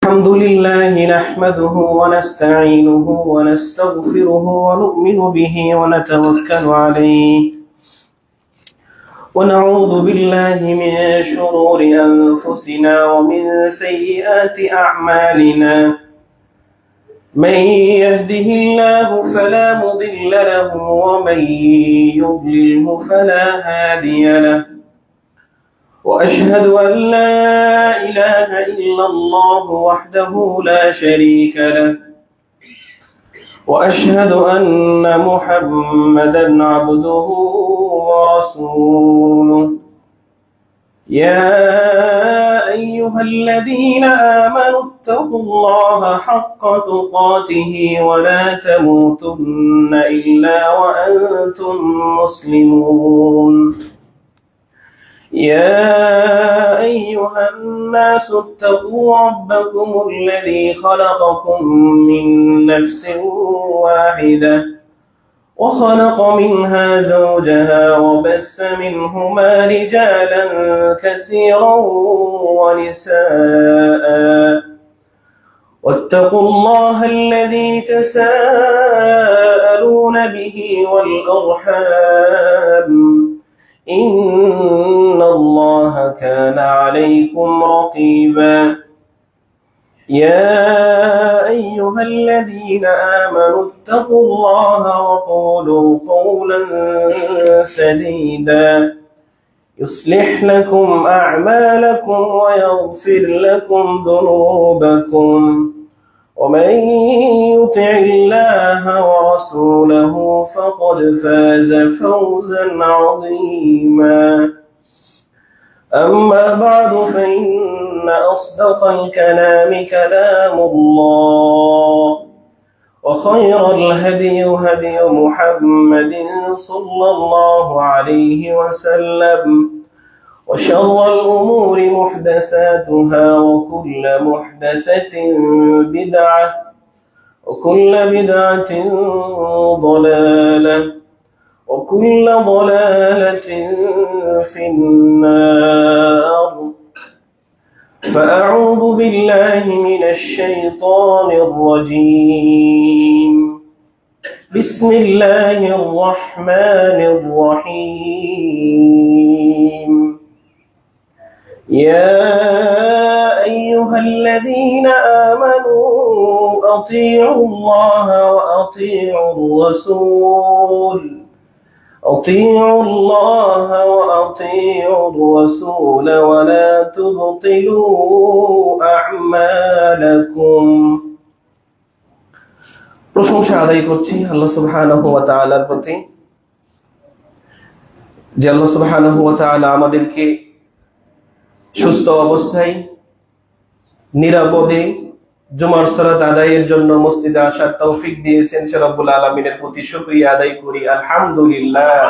الحمد لله نحمده ونستعينه ونستغفره ونؤمن به ونتوكل عليه ونعوذ بالله من شرور أنفسنا ومن سيئات أعمالنا من يهده الله فلا مضل له ومن يضلله فلا هادي له وأشهد أن لا إله إلا الله وحده لا شريك له وأشهد أن محمدا عبده ورسوله يا أيها الذين آمنوا اتقوا الله حق تقاته ولا تموتن إلا وأنتم مسلمون يا أيها الناس اتقوا ربكم الذي خلقكم من نفس واحدة وخلق منها زوجها وبث منهما رجالا كثيرا ونساء واتقوا الله الذي تساءلون به والأرحام إن الله كان عليكم رقيبا يا أيها الذين آمنوا اتقوا الله وقولوا قولا سديدا يصلح لكم أعمالكم ويغفر لكم ذنوبكم ومن يطع الله ورسوله فقد فاز فوزا عظيما أما بعد فإن أصدق الكلام كلام الله وخير الهدي هدي محمد صلى الله عليه وسلم وشر الأمور محدثاتها وكل محدثة بدعة وكل بدعة ضلالة وكل ضلالة في النار فأعوذ بالله من الشيطان الرجيم بسم الله الرحمن الرحيم يا أيها الذين آمنوا أطيعوا الله وأطيعوا الرسول ولا تبطلوا أعمالكم প্রশংসা আদায় করছি আল্লাহ সুবহানাহু ওয়া তাআলার প্রতি যে আল্লাহ সুবহানাহু ওয়া তাআলা আমাদেরকে সুস্থ অবস্থায় নিরাপদে জুমার সালাত আদায়ের জন্য মসজিদে আসার তৌফিক দিয়েছেন সে রব্বুল আলামিনের প্রতি শুকরিয়া আদায় করি আলহামদুলিল্লাহ।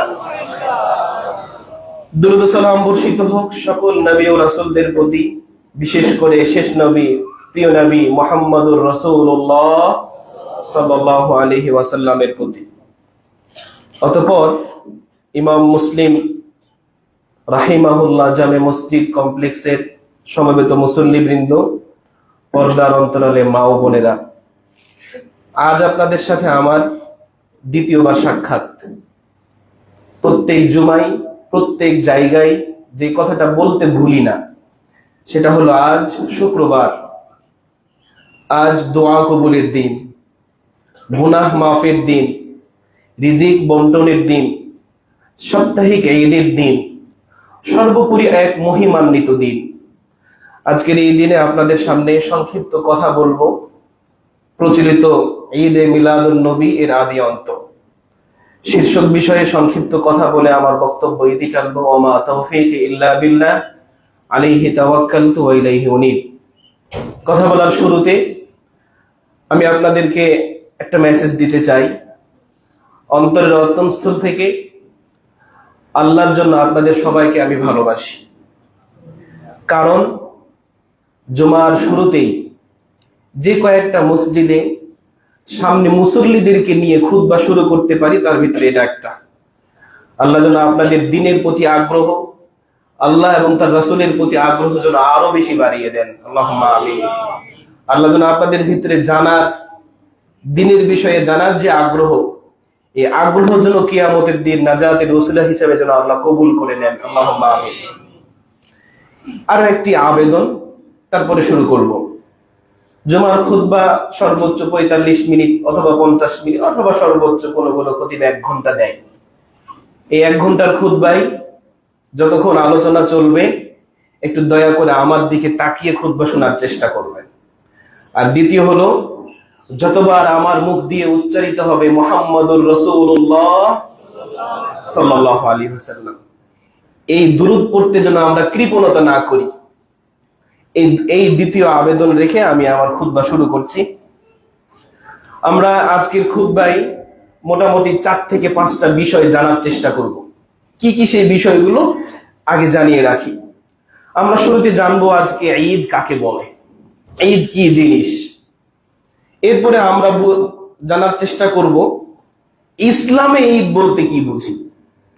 দুরূদ ও সালাম বর্ষিত হোক সকল নবী ও রাসূলদের প্রতি, বিশেষ করে শেষ নবী প্রিয় নবী মুহাম্মদুর রাসূলুল্লাহ সাল্লাল্লাহু আলাইহি ওয়াসাল্লামের প্রতি। অতঃপর ইমাম মুসলিম রাহিমাহুল্লাহ জামে মসজিদ কমপ্লেক্সের সমবেত মুসল্লিবৃন্দ, পর্দার অন্তরালে মা ও বোনেরা, আজ আপনাদের সাথে আমার দ্বিতীয়বার সাক্ষাৎ। প্রত্যেক জুমায় প্রত্যেক জায়গায় যে কথাটা বলতে ভুলি না সেটা হলো আজ শুক্রবার, আজ দোয়া কবুলের দিন, গুনাহ মাফের দিন, রিজিক বন্টনের দিন, সাপ্তাহিক ঈদের দিন, সর্বোপরি এক মহিমান্বিত দিন। আজকের এই দিনে আপনাদের সামনে সংক্ষিপ্ত কথা বলবো প্রচলিত ঈদে মিলাদুন নবী এর আদি অন্ত শীর্ষক বিষয়ে সংক্ষিপ্ত কথা বলে আমার বক্তব্য ইতি টানবো। ওমা তাওফীকি ইল্লা বিল্লাহ আলাইহি তাওয়াক্কালতু ওয়া ইলাইহি উনীব। কথা বলার শুরুতে আমি আপনাদেরকে একটা মেসেজ দিতে চাই অন্তরের অন্তঃস্থল থেকে। আল্লাহর জন্য আপনাদের সবাইকে আমি ভালোবাসি, কারণ জুমার শুরুতেই যে কয়েকটা মসজিদে সামনে মুসল্লিদেরকে নিয়ে খুতবা শুরু করতে পারি তার ভিতরে এটা একটা। আল্লাহ যেন আপনাদের দ্বীনের প্রতি আগ্রহ, আল্লাহ এবং তার রাসূলের প্রতি আগ্রহ যেন আরো বেশি বাড়িয়ে দেন, আল্লাহুম্মা আমিন। আল্লাহ যেন আপনাদের ভিতরে জানার, দিনের বিষয়ে জানার যে আগ্রহ, এই আগ্রহ যেন কিয়ামতের দিন নাজাতের ওসিলা হিসেবে যেন আল্লাহ কবুল করে নেন। আল্লাহুম্মা আমিন। আরো একটি আবেদন, তারপরে শুরু করব। জুমার খুতবা সর্বোচ্চ 45 মিনিট অথবা 50 মিনিট অথবা সর্বোচ্চ কোনো কোনো খতিব 1 ঘন্টা দেয়। এই 1 ঘন্টার খুতবায় যতক্ষণ আলোচনা চলবে একটু দয়া করে আমার দিকে তাকিয়ে খুতবা শোনার চেষ্টা করবেন। আর দ্বিতীয় হলো, যতবার আমার মুখ দিয়ে উচ্চারিত হবে মুহাম্মাদুর রাসূলুল্লাহ সাল্লাল্লাহু আলাইহি ওয়াসাল্লাম, এই দুরূদ পড়তে যেন আমরা কৃপণতা না করি। এই দ্বিতীয় আবেদন রেখে আমি আমার খুতবা শুরু করছি। আমরা আজকের খুতবায় মোটামুটি 4 থেকে 5টা বিষয় জানার চেষ্টা করব। কি কি সেই বিষয়গুলো আগে জানিয়ে রাখি। আমরা শুরুতে জানবো আজকে ঈদ কাকে বলে, ঈদ কি জিনিস। এরপরে আমরা জানার চেষ্টা করব ইসলামে ঈদ বলতে কি বুঝি।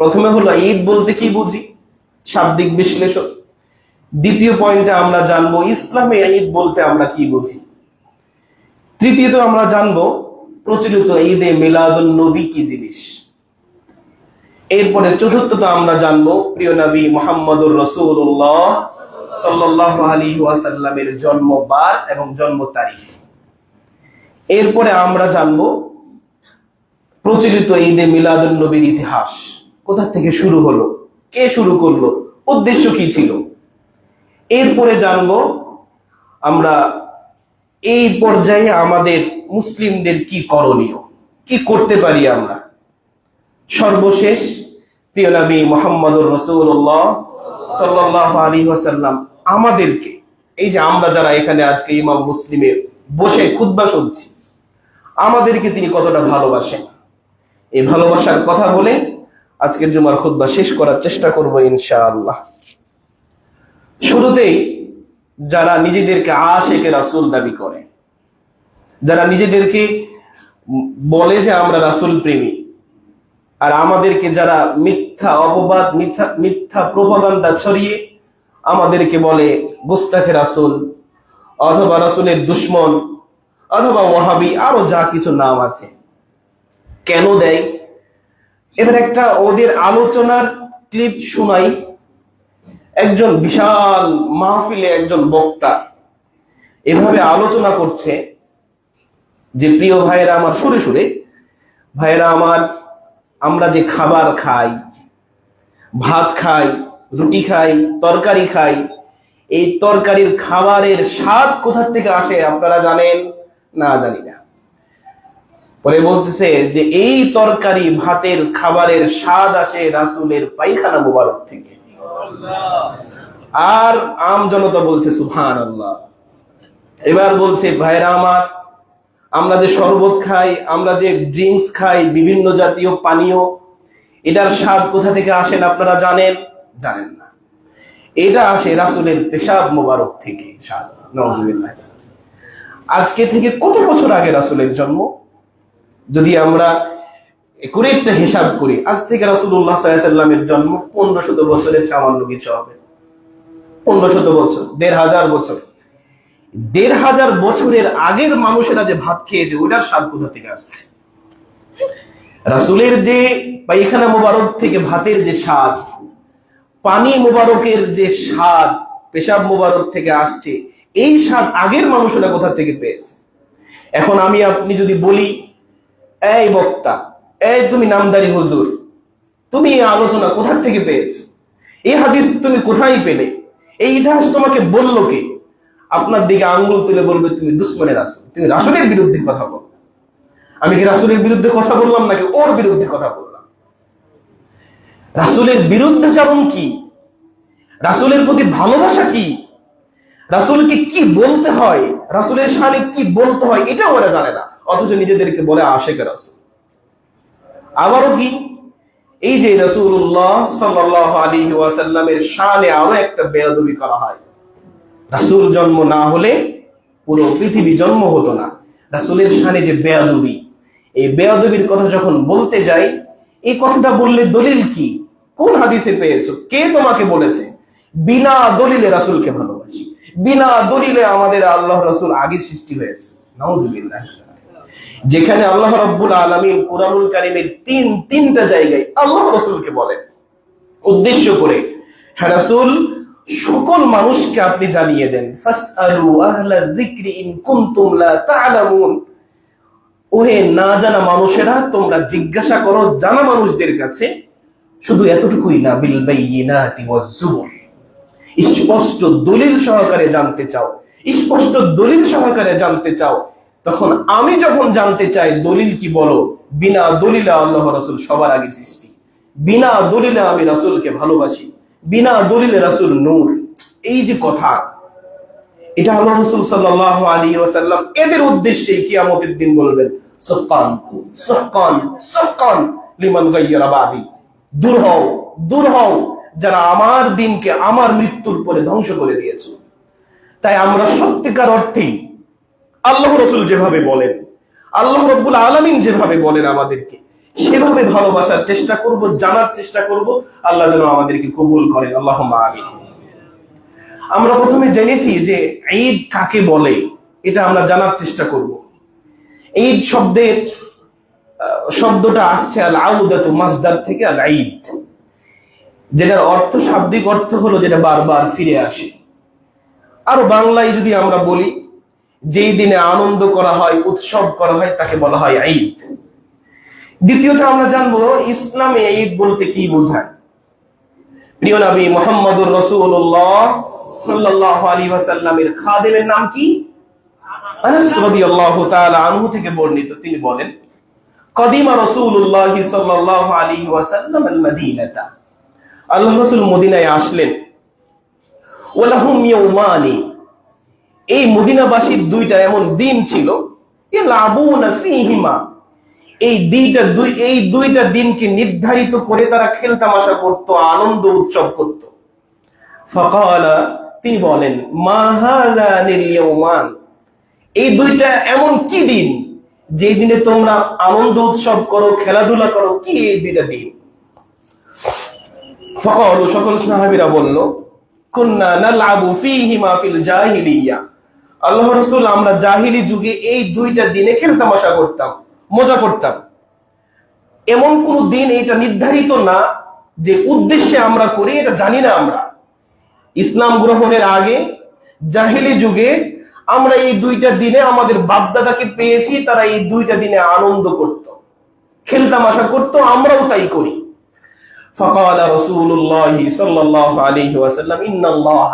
প্রথমে হলো ঈদ বলতে কি বুঝি, শাব্দিক বিশ্লেষণ। দ্বিতীয় পয়েন্টে আমরা জানবো ইসলামে ঈদ বলতে আমরা কি বুঝি। তৃতীয়ত আমরা জানবো প্রচলিত ঈদে মিলাদুন নবী কি জিনিস। এরপরে চতুর্থত আমরা জানবো প্রিয় নবী মুহাম্মদুর রাসূলুল্লাহ সাল্লাল্লাহু আলাইহি ওয়াসাল্লামের জন্মবার এবং জন্ম তারিখ। এরপরে আমরা জানবো প্রচলিত ঈদে মিলাদুন নবীর ইতিহাস, কোথা থেকে শুরু হলো, কে শুরু করলো, উদ্দেশ্য কি ছিল। এরপরে জানবো আমরা এই পর্যায়ে আমাদের মুসলিমদের কি করণীয়, কি করতে পারি আমরা। সর্বশেষ প্রিয় নবী মুহাম্মদুর রাসূলুল্লাহ সাল্লাল্লাহু আলাইহি ওয়াসাল্লাম আমাদেরকে, এই যে আমরা যারা এখানে আজকে ইমাম মুসলিমে বসে খুতবা শুনছি, আমাদেরকে তিনি কতটা ভালোবাসেন, এই ভালোবাসার কথা বলে আজকের জুমার খুতবা শেষ করার চেষ্টা করব ইনশাআল্লাহ। শুরুতেই যারা নিজেদেরকে আশিকে রাসূল দাবি করে, যারা নিজেদেরকে বলে যে আমরা রাসূল প্রেমী, আর আমাদেরকে যারা মিথ্যা অপবাদ, মিথ্যা প্রপাগান্ডা ছড়িয়ে আমাদেরকে বলে গুস্তাখে রাসূল অথবা রাসূলের দুশমন অথবা ওয়াহাবি, আরো যা কিছু নাম আছে, কেন দেয়। এবার একটা ওদের আলোচনার ক্লিপ শোনাই। একজন বিশাল মাহফিলে একজন বক্তা এভাবে আলোচনা করছে যে প্রিয় ভাইয়েরা আমার, সুরে সুরে, ভাইয়েরা আমার, আমরা যে খাবার খাই, ভাত খাই, রুটি খাই, তরকারি খাই, এই তরকারির খাবারের স্বাদ কোথা থেকে আসে আপনারা জানেন? না, জানি না। পরে বলতেছে যে এই তরকারি ভাতের খাবারের স্বাদ আসে রাসূলের পায়খানা মুবারক থেকে। আর আম জনতা বলছে সুবহানাল্লাহ। এবার বলছে ভাইরা আমার, আমরা যে শরবত খাই, আমরা যে ড্রিঙ্কস খাই, বিভিন্ন জাতীয় পানীয়, এটার স্বাদ কোথা থেকে আসেন আপনারা জানেন? জানেন না। এটা আসে রাসূলের পেশাব মুবারক থেকে স্বাদ। নাউযুবিল্লাহ। আজকে থেকে কত বছর আগে রাসূলের জন্ম? যদি আমরা করে একটা হিসাব করি, আজ থেকে রাসূলুল্লাহ সাল্লাল্লাহু আলাইহি ওয়াসাল্লামের জন্ম 1500 বছরের সামান্য কিছু হবে। 1500 বছর, 1500 বছর। 1500 বছরের আগের মানুষেরা যে ভাত খেয়েছে, ওটার স্বাদ কোথা থেকে আসছে? রাসূলের যে পায়খানা মুবারক থেকে ভাতের যে স্বাদ, পানি মুবারকের যে স্বাদ পেশাব মুবারক থেকে আসছে, এই স্বাদ আগের মানুষেরা কোথা থেকে পেয়েছে? এখন আমি আপনি যদি বলি, এই বক্তা, এই তুমি নামদারি হুজুর, তুমি এই আলোচনা কোথা থেকে পেয়েছো? এই হাদিস তুমি কোথায় পেলে? এই ইতিহাস তোমাকে বললো কে? আপনার দিকে আঙ্গুল তুলে বলবে তুমি দুশমনের রাসূল, তুমি রাসূলের বিরুদ্ধে কথা বল। আমি কি রাসূলের বিরুদ্ধে কথা বললাম নাকি ওর বিরুদ্ধে কথা বললাম? রাসূলের বিরুদ্ধাচরণ কি? রাসূলের প্রতি ভালোবাসা কি? রাসূলকে কি বলতে হয়, রাসূলের শানে কি বলতে হয়, এটাও ওরা জানে না, অথচ নিজেদেরকে বলে আশিকে রাসূল। আবারও কি, এই যে রাসূলুল্লাহ সাল্লাল্লাহু আলাইহি ওয়াসাল্লামের শানে আরো একটা বেয়াদবি করা হয়। রাসূল জন্ম না হলে পুরো পৃথিবী জন্ম হতো না। রাসূলের শানে যে বেয়াদবি, এই বেয়াদবির কথা যখন বলতে যাই, এই কথাটা বললে দলিল কি? কোন হাদিসে পেয়েছো? কে তোমাকে বলেছে বিনা দলিলে রাসূলকে ভালোবাসি? বিনা দলিলে আমাদের আল্লাহ রাসূল আগে সৃষ্টি হয়েছে। নাউজুবিল্লাহ। যেখানে আল্লাহ রাব্বুল আলামিন কুরআনুল কারীমের তিনটা জায়গায় আল্লাহ রাসূলকে বলেন উদ্দেশ্য করে, হ্যাঁ রাসূল, সকল মানুষকে আপনি জানিয়ে দেন, ফাসআলু আহলা যিকরি ইন কুনতুম লা তা'লামুন, ওহে না জানা মানুষেরা তোমরা জিজ্ঞাসা করো জানা মানুষদের কাছে। শুধু এতটুকুই না, বিল বাইয়িনাতি ওয়াজ জুবুর, স্পষ্ট দলিল সহকারে জানতে চাও, স্পষ্ট দলিল সহকারে জানতে চাও। তখন আমি যখন জানতে চাই দলিল কি বলো, বিনা দলিলে আল্লাহ রাসূল সবার আগে সৃষ্টি, বিনা দলিলে আমি রাসূলকে ভালোবাসি, বিনা দলিলে রাসূল নূর। এই যে কথা, এটা আল্লাহ রাসূল সাল্লাল্লাহু আলাইহি ওয়াসাল্লাম এদের উদ্দেশ্যে কিয়ামতের দিন বলবেন, সুবহান সুবহান সুবহান লিমান গায়্যারা বাদি, দূর হও দূর হও যারা আমার দিনকে আমার মৃত্যুর পরে ধ্বংস করে দিয়েছে। তাই আমরা সত্যিকার অর্থেই আল্লাহ রাসূল যেভাবে বলেন, আল্লাহ রাব্বুল আলামিন যেভাবে বলেন আমাদেরকে, সেভাবে ভালোবাসার চেষ্টা করব, জানার চেষ্টা করব। আল্লাহ যেন আমাদেরকে কবুল করেন, আল্লাহুম্মা আমিন। আমরা প্রথমে জেনেছি যে ঈদ কাকে বলে, এটা আমরা জানার চেষ্টা করব। ঈদ শব্দটা আসছে আল আউদাতু মাসদার থেকে, আল ঈদ, যেটার অর্থ, শাব্দিক অর্থ হলো যেটা বারবার ফিরে আসে। আরো বাংলায় যদি আমরা বলি, যেই দিনে আনন্দ করা হয়, উৎসব করা হয়, তাকে বলা হয় ঈদ। দ্বিতীয়ত আমরা জানবো ইসলামে ঈদ বলতে কি বোঝায়। প্রিয় নবী মুহাম্মদুর রাসূলুল্লাহ সাল্লাল্লাহু আলাইহি ওয়াসাল্লামের খাদেমের নাম কি? আনাস রাদিয়াল্লাহু তাআলা আনহু থেকে বর্ণিত, তিনি বলেন, কদিমা রাসূলুল্লাহ সাল্লাল্লাহু আলাইহি ওয়াসাল্লাম আল মদিনাতা, আল্লাহ রাসূল মদিনায় আসলেন। ওয়ালাহুম ইয়াউমানি, এই মদিনাবাসীর দুইটা এমন দিন ছিল, ইয়ালাবুনা ফীহিমা, এই দুইটা দিনকে নির্ধারিত করে তারা খেলতামাশা করত, আনন্দ উৎসব করত। ফাকালা, তিনি বলেন, মা হাযানিল ইয়াওমান, এই দুইটা এমন কি দিন যে দিনে তোমরা আনন্দ উৎসব করো, খেলাধুলা করো, কি এই দুইটা দিন? ফাকালু, সকল সাহাবীরা বলল, কুননা নালআবু ফীহিমা ফিল জাহিলিয়া, আল্লাহ রাসূল, আমরা জাহিলি যুগে এই দুইটা দিনে খেলতামাশা করতাম, মজা করতাম। এমন কোন দিন এটা নির্ধারিত না যে উদ্দেশ্যে আমরা করি, এটা জানি না আমরা। ইসলাম গ্রহণের আগে জাহিলি যুগে আমরা এই দুইটা দিনে আমাদের বাপদাদাকে পেয়েছি, তারা এই দুইটা দিনে আনন্দ করত, খেলতামাশা করত, আমরাও তাই করি। ফাকালা রাসূলুল্লাহ সাল্লাল্লাহু আলাইহি ওয়াসাল্লাম, ইন্নাল্লাহ,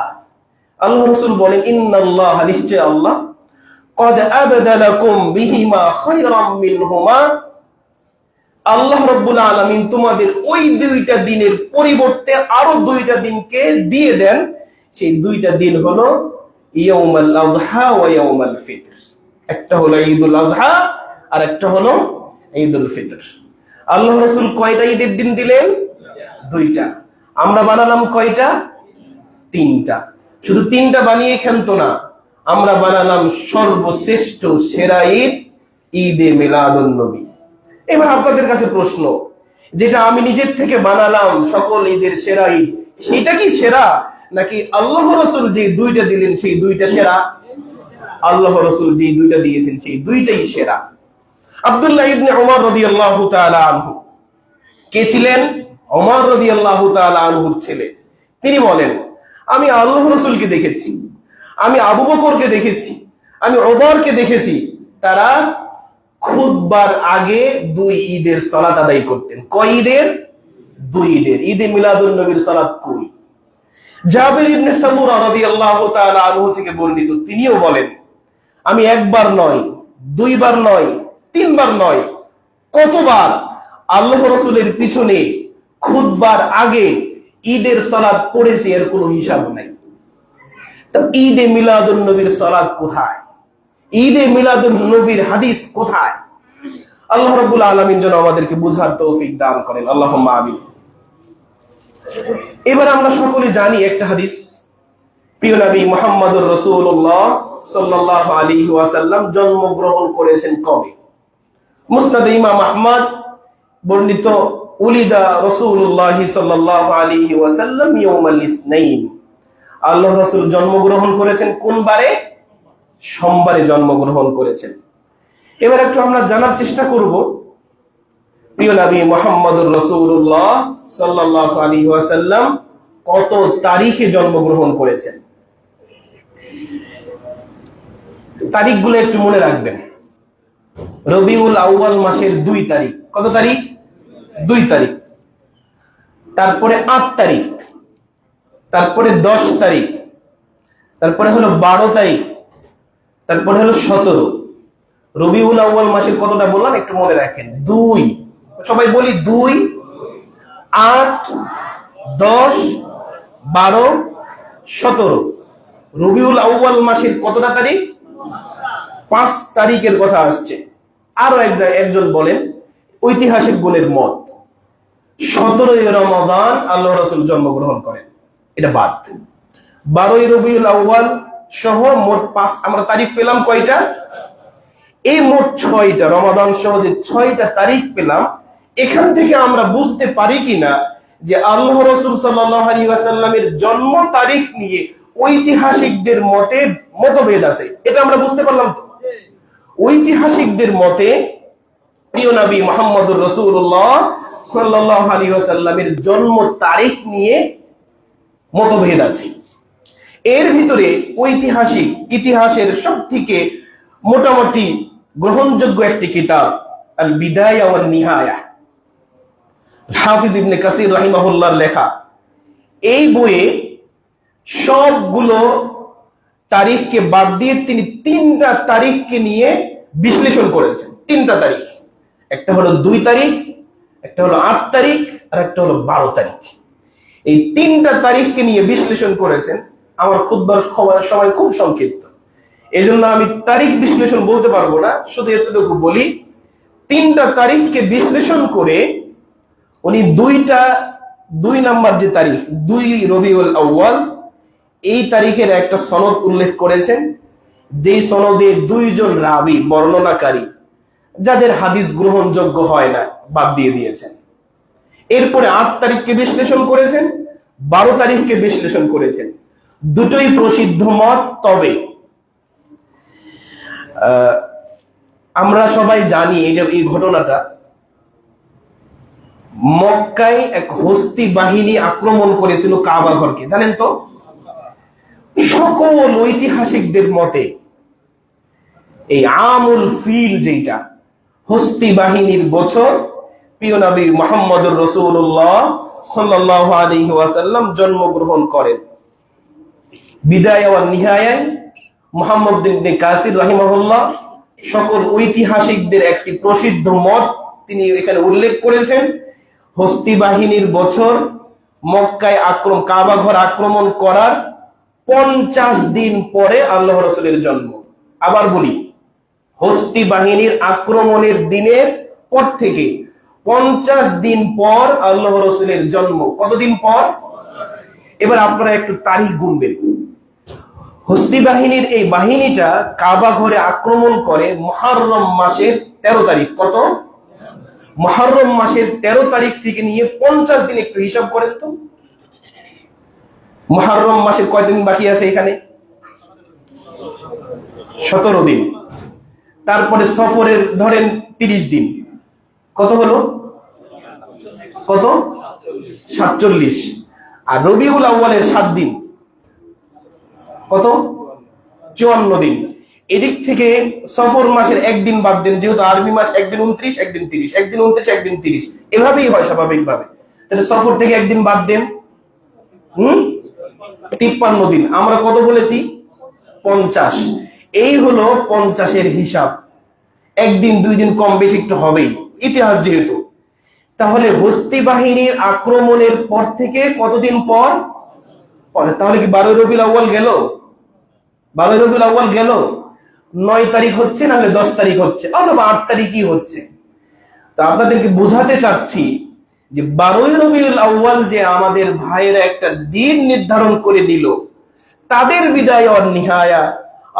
আল্লাহ রাসূল বলেন, ইন্নাল্লাহ, নিশ্চয় আল্লাহ, ক্বাদ আবদালাকুম বিহিমা খায়রাম মিনহুমা, আল্লাহ রাব্বুল আলামিন তোমাদের ওই দুইটা দিনের পরিবর্তে আরো দুইটা দিনকে দিয়ে দেন। সেই দুইটা দিন হলো ইয়াউমুল আযহা ওয়া ইয়াউমুল ফিতর। একটা হলো ঈদুল আযহা আর একটা হলো ঈদুল ফিতর। আল্লাহ রাসূল কয়টা ঈদের দিন দিলেন? দুইটা। আমরা বানালাম কয়টা? তিনটা। শুধু তিনটা বানিয়ে খেলতো না, আমরা বানালাম সর্বশ্রেষ্ঠ সেরা ঈদ, ঈদে মিলাদুন নবী। এবার আপনাদের কাছে প্রশ্ন, যেটা আমি নিজের থেকে বানালাম সকল ঈদের সেরা ঈদ, সেটা কি সেরা, নাকি আল্লাহ রাসূল যে দুইটা দিলেন সেই দুইটা সেরা? আল্লাহ রাসূল যে দুইটা দিয়েছেন সেই দুইটাই সেরা। আব্দুল্লাহ ইবনে উমর রাদিয়াল্লাহু তাআলা আনহু, কে ছিলেন? উমর রাদিয়াল্লাহু তাআলা আনহুর ছেলে। তিনি বলেন, আমি আল্লাহ রাসূলকে দেখেছি, আমি আবু বকরকে দেখেছি, আমি ওমরকে দেখেছি, তারা খুতবার আগে দুই ঈদের সালাত আদায় করতেন। কয় ঈদের? দুই ঈদের। ঈদে মিলাদুন নবীর সালাত কই? জাবির ইবনে সামুরা রাদিয়াল্লাহু তাআলা আনহু থেকে বর্ণিত, তিনিও বলেন, আমি একবার নয়, দুইবার নয়, তিনবার নয়, কতবার আল্লাহ রাসূলের পিছনে খুতবার আগে ঈদের সালাত পড়েছি এর কোনো হিসাব নাই। তো ঈদে মিলাদুন নবীর সালাত কোথায়? ঈদে মিলাদুন নবীর হাদিস কোথায়? আল্লাহ রাব্বুল আলামিন যেন আমাদেরকে বুঝার তৌফিক দান করেন, আল্লাহুম্মা আমিন। এবার আমরা সকলে জানি একটা হাদিস, প্রিয় নবী মুহাম্মদুর রাসূলুল্লাহ সাল্লাল্লাহু আলাইহি ওয়াসাল্লাম জন্মগ্রহণ করেছেন কবে? মুসনাদ ইমাম আহমদ বর্ণিত, উলিদা রাসূলুল্লাহ সাল্লাল্লাহু আলাইহি ওয়াসাল্লাম ইয়াউমাল ইসনাইন, আল্লাহ রাসূল জন্মগ্রহণ করেছেন কোন বারে? সোমবারে জন্মগ্রহণ করেছেন। এবার একটু আমরা জানার চেষ্টা করব প্রিয় নবী মুহাম্মদুর রাসূলুল্লাহ সাল্লাল্লাহু আলাইহি ওয়াসাল্লাম কত তারিখে জন্মগ্রহণ করেছেন। তারিখগুলো একটু মনে রাখবেন। রবিউল আউয়াল মাসের 2 তারিখ। কত তারিখ? 2 তারিখ। তারপরে 8 তারিখ, তারপরে 10 তারিখ, তারপরে হলো 12 তারিখ, তারপরে হলো 17। রবিউল আউয়াল মাসের কতটা বললাম একটু মনে রাখেন। 2, সবাই বলি 2, 8, 10, 12, 17। রবিউল আউয়াল মাসের কতটা তারিখ? 5 তারিখের কথা আসছে। আরো একজন বলেন ঐতিহাসিক গুণের মত 17ই রমাদান আল্লাহ রাসূল জন্মগ্রহণ করেন। এটা বাদ। 12ই রবিউল আউয়াল সহ মোট 5 আমরা তারিখ পেলাম কয়টা? এই মোট 6টা, রমাদান সহ যে 6টা তারিখ পেলাম, এখান থেকে আমরা বুঝতে পারি কিনা যে আল্লাহ রাসূল সাল্লাল্লাহু আলাইহি ওয়াসাল্লামের জন্ম তারিখ নিয়ে ঐতিহাসিকদের মতে মতভেদ আছে। এটা আমরা বুঝতে পারলাম তো। ঐতিহাসিকদের মতে প্রিয় নবী মুহাম্মদুর রাসূলুল্লাহ সাল্লাল্লাহু আলাইহি ওয়াসাল্লামের জন্ম তারিখ নিয়ে মতভেদ আছে। এর ভিতরে ঐতিহাসিক ইতিহাসের সবথেকে মোটামুটি গ্রহণযোগ্য একটি কিতাব আল বিদায়া ওয়ান নিহায়া, হাফিজ ইবনে কাসির রাহিমাহুল্লাহর লেখা। এই বইয়ে সবগুলো তারিখকে বাদ দিয়ে তিনি 3টা তারিখকে নিয়ে বিশ্লেষণ করেছেন। 3টা তারিখ, একটা হলো 2 তারিখ, একটা হলো 8 তারিখ, আর একটা হলো 12 তারিখ। এই 3টা তারিখকে নিয়ে বিশ্লেষণ করেছেন। আমার খুতবার সময় খুব সংক্ষিপ্ত, এজন্য আমি তারিখ বিশ্লেষণ বলতে পারবো না, শুধু এতটুকু বলি 3টা তারিখকে বিশ্লেষণ করে উনি 2 নাম্বার যে তারিখ 2 রবিউল আউয়াল, এই তারিখের একটা সনদ উল্লেখ করেছেন, যেই সনদে 2 জন রাবী বর্ণনাকারী যাদের হাদিস গ্রহণযোগ্য হয় না বাদ দিয়ে দিয়েছেন। এরপরে 8 তারিখকে বিশ্লেষণ করেছেন, 12 তারিখকে বিশ্লেষণ করেছেন। দুটোই প্রসিদ্ধ মত। তবে আমরা সবাই জানি এই ঘটনাটা, মক্কায় এক হস্তি বাহিনী আক্রমণ করেছিল কাবা ঘরকে, জানেন তো। সকল ঐতিহাসিকদের মতে এই আমুল ফিল, যেটা হস্তি বাহিনীর বছর, প্রিয় নবী মুহাম্মদুর রাসূলুল্লাহ সাল্লাল্লাহু আলাইহি ওয়াসাল্লাম জন্মগ্রহণ করেন। বিদায়া ওয়ান নিহায়ায় মুহাম্মদ ইবনে কাসির রাহিমাহুল্লাহ সকল ঐতিহাসিকদের একটি প্রসিদ্ধ মত তিনি এখানে উল্লেখ করেছেন। হস্তি বাহিনীর বছর, মক্কায় কাবা ঘর আক্রমণ করার 50 দিন পরে আল্লাহ রাসূলের জন্ম। আবার বলি, হস্তি বাহিনীর আক্রমণের দিনের পর থেকে 50 দিন পর আল্লাহ রাসূলের জন্ম। কতদিন পর? এবার আপনারা একটু তারিখ গুনবেন। হস্তি বাহিনীর এই বাহিনীটা কাবা ঘরে আক্রমণ করে মুহররম মাসের 13 তারিখ। কত? মুহররম মাসের 13 তারিখ থেকে নিয়ে 50 দিন একটু হিসাব করেন তো। মুহররম মাসের কয়দিন বাকি আছে এখানে? 17 দিন। তারপরে সফরের ধরেন 30 দিন। কত হলো? কত? 47। আর রবিউল আউয়ালের 7 দিন। কত? 54 দিন। এদিক থেকে সফর মাসের 1 দিন বাদ দেন, যেহেতু আরবি মাস 1 দিন 29, 1 দিন 30, 1 দিন 29, 1 দিন 30, এভাবেই হয় স্বাভাবিকভাবে। তাহলে সফর থেকে 1 দিন বাদ দেন, 53 দিন। আমরা কত বলেছি? 50। এই হলো 50-এর হিসাব। 1 দিন 2 দিন কম বেশি একটু হবেই, ইতিহাস যেহেতু। তাহলে হস্তি বাহিনীর আক্রমণের পর থেকে কতদিন পর? তাহলে কি 12 রবিউল আউয়াল গেল? 12 রবিউল আউয়াল গেল, 9 তারিখ হচ্ছে, নাহলে 10 তারিখ হচ্ছে, অথবা 8 তারিখই হচ্ছে। তো আপনাদেরকে বোঝাতে চাচ্ছি যে 12 রবিউল আউয়াল যে আমাদের ভাইয়েরা একটা দিন নির্ধারণ করে নিল, তাদের বিদায় ওয়ান নিহায়া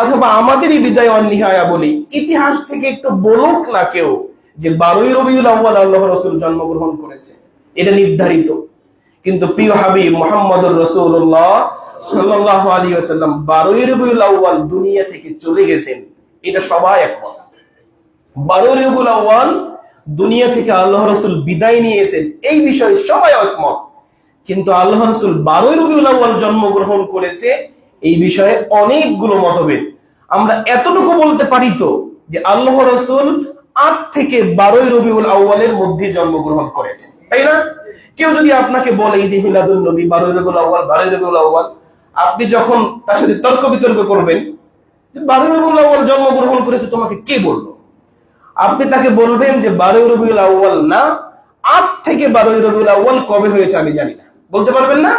অথবা আমাদেরই বিদায় ওয়ান নিহায়া বলি, ইতিহাস থেকে একটু বলুক না কেউ যে 12 রবিউল আউয়াল আল্লাহর রাসূল জন্মগ্রহণ করেছে, এটা নির্ধারিত। কিন্তু প্রিয় হাবিব মুহাম্মদুর রাসূলুল্লাহ সাল্লাল্লাহু আলাইহি ওয়াসাল্লাম 12ই রবিউল আউয়াল দুনিয়া থেকে চলে গেছেন, এটা সবাই একমত। 12ই রবিউল আউয়াল দুনিয়া থেকে আল্লাহ রাসূল বিদায় নিয়েছেন, এই বিষয়ে সবাই একমত। কিন্তু আল্লাহ রাসূল 12ই রবিউল আউয়াল জন্মগ্রহণ করেছে, এই বিষয়ে অনেকগুলো মতভেদ। আমরা এতটুকু বলতে পারি তো যে আল্লাহ রাসূল 8 থেকে 12ই রবিউল আউয়ালের মধ্যে জন্মগ্রহণ করেছে, তাই না? কেউ যদি আপনাকে বলে ঈদে মিলাদুন নবী 12ই রবিউল আউয়াল, 12ই রবিউল আউয়াল, আপনি যখন তার সাথে তর্ক বিতর্ক করবেন, 12ই রবিউল আউয়াল জন্মগ্রহণ করেছে তোমাকে কে বললো? আপনি তাকে বলবেন যে 12ই রবিউল আউয়াল না, 8 থেকে 12ই রবিউল আউয়াল কবে হয়েছে আমি জানি না, বলতে পারবেন না?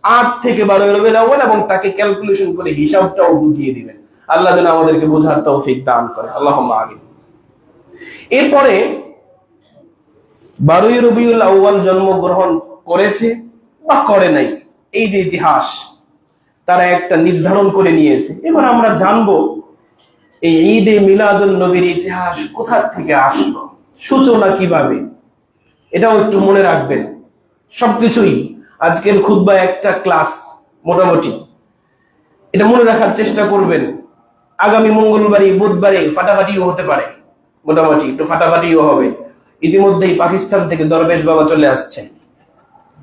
8 থেকে 12ই রবিউল আউয়াল, এবং তাকে ক্যালকুলেশন করে হিসাবটাও বুঝিয়ে দিবেন। আল্লাহ যেন আমাদেরকে বোঝার তৌফিক দান করে, আল্লাহুম্মা আমিন। এরপরে 12ই রবিউল আউয়াল জন্মগ্রহণ করেছে বা করে নাই, এই যে ইতিহাস তারা একটা নির্ধারণ করে নিয়েছে। এবার আমরা জানবো এই ঈদে মিলাদুন নবীর ইতিহাস কোথা থেকে আসলো, সূচনা কিভাবে, এটাও একটু মনে রাখবেন। সবকিছুই আজকের খুতবা একটা ক্লাস, মোটামুটি এটা মনে রাখার চেষ্টা করবেন। আগামী মঙ্গলবারে বুধবারে ফাটাফাটিও হতে পারে, মোটামুটি একটু ফাটাফাটিও হবে। ইতিমধ্যেই পাকিস্তান থেকে দরবেশ বাবা চলে আসছেন,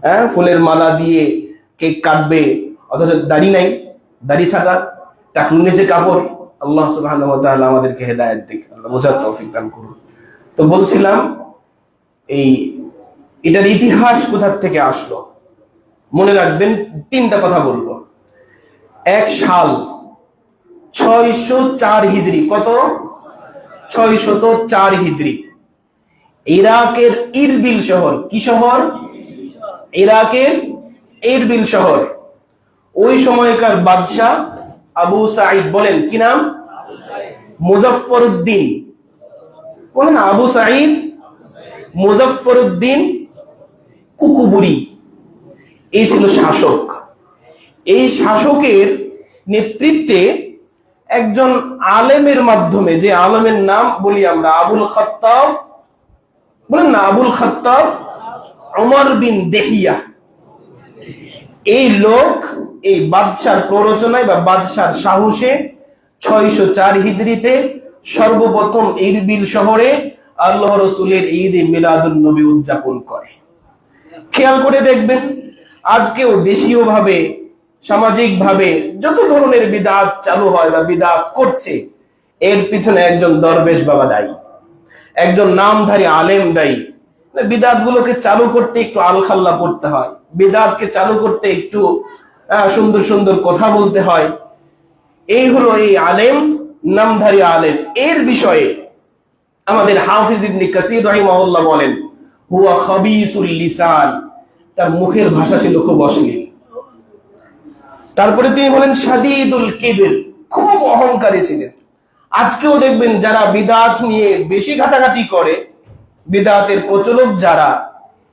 হ্যাঁ, ফুলের মালা দিয়ে কেক কাটবে, অথচ দাড়ি নাই, দাড়ি ছাটা, টাকলু নিচে কাপড়। আল্লাহ সুবহানাহু ওয়া তাআলা আমাদেরকে হেদায়েত দিক, আল্লাহ বোঝার তৌফিক দান করুন। তো বলছিলাম এটার ইতিহাস কোথা থেকে আসলো মনে রাখবেন। 3টা কথা বলবো। এক সাল 604 হিজরি, কত? 604 হিজরি, ইরাকের ইরবিল শহর, কি শহর? ইরাকের ইরবিল শহর। ওই সময়কার বাদশাহ আবু সাঈদ, বলেন কি নাম? মুজাফফরউদ্দিন, বলেন আবু সাঈদ মুজাফফরউদ্দিন কুকুবুরি, এই ছিল শাসক। এই শাসকের নেতৃত্বে একজন আলেমের মাধ্যমে, যে আলেমের নাম বলি আমরা আবুল খাত্তাব, বলেন না আবুল খাত্তাব ওমর বিন দেহিয়া, এই লোক এই বাদশার প্ররোচনায় বা বাদশার সাহসে 604 হিজরিতে সর্বপ্রথম ইরবিল শহরে আল্লাহ রাসূলের ঈদে মিলাদুন নবী উদযাপন করে। খেয়াল করে দেখবেন, আজকেও দেশীয় ভাবে, সামাজিক ভাবে যত ধরনের বিদআত চালু হয় বা বিদআত করছে, এর পিছনে একজন দরবেশ বাবা দায়ী, একজন নামধারী আলেম দায়ী। বিদআত গুলোকে চালু করতে একটু আলখাল্লা পড়তে হয়, বিদআতকে চালু করতে একটু সুন্দর সুন্দর কথা বলতে হয়। এই হলো এই আলেম, নামধারী আলেম। এর বিষয়ে আমাদের হাফিজ ইবনে কাসির রাহিমাহুল্লাহ বলেন, হুয়া খাবিসুল লিসান, তার মুখের ভাষা ছিল খুব অশ্লীল। তারপরে তিনি বলেন শাদীদুল কিবর, খুব অহংকারী ছিলেন। আজকেও দেখবেন যারা বিদআত নিয়ে বেশি ঘাটাঘাটি করে, বিদআতের প্রচলক যারা,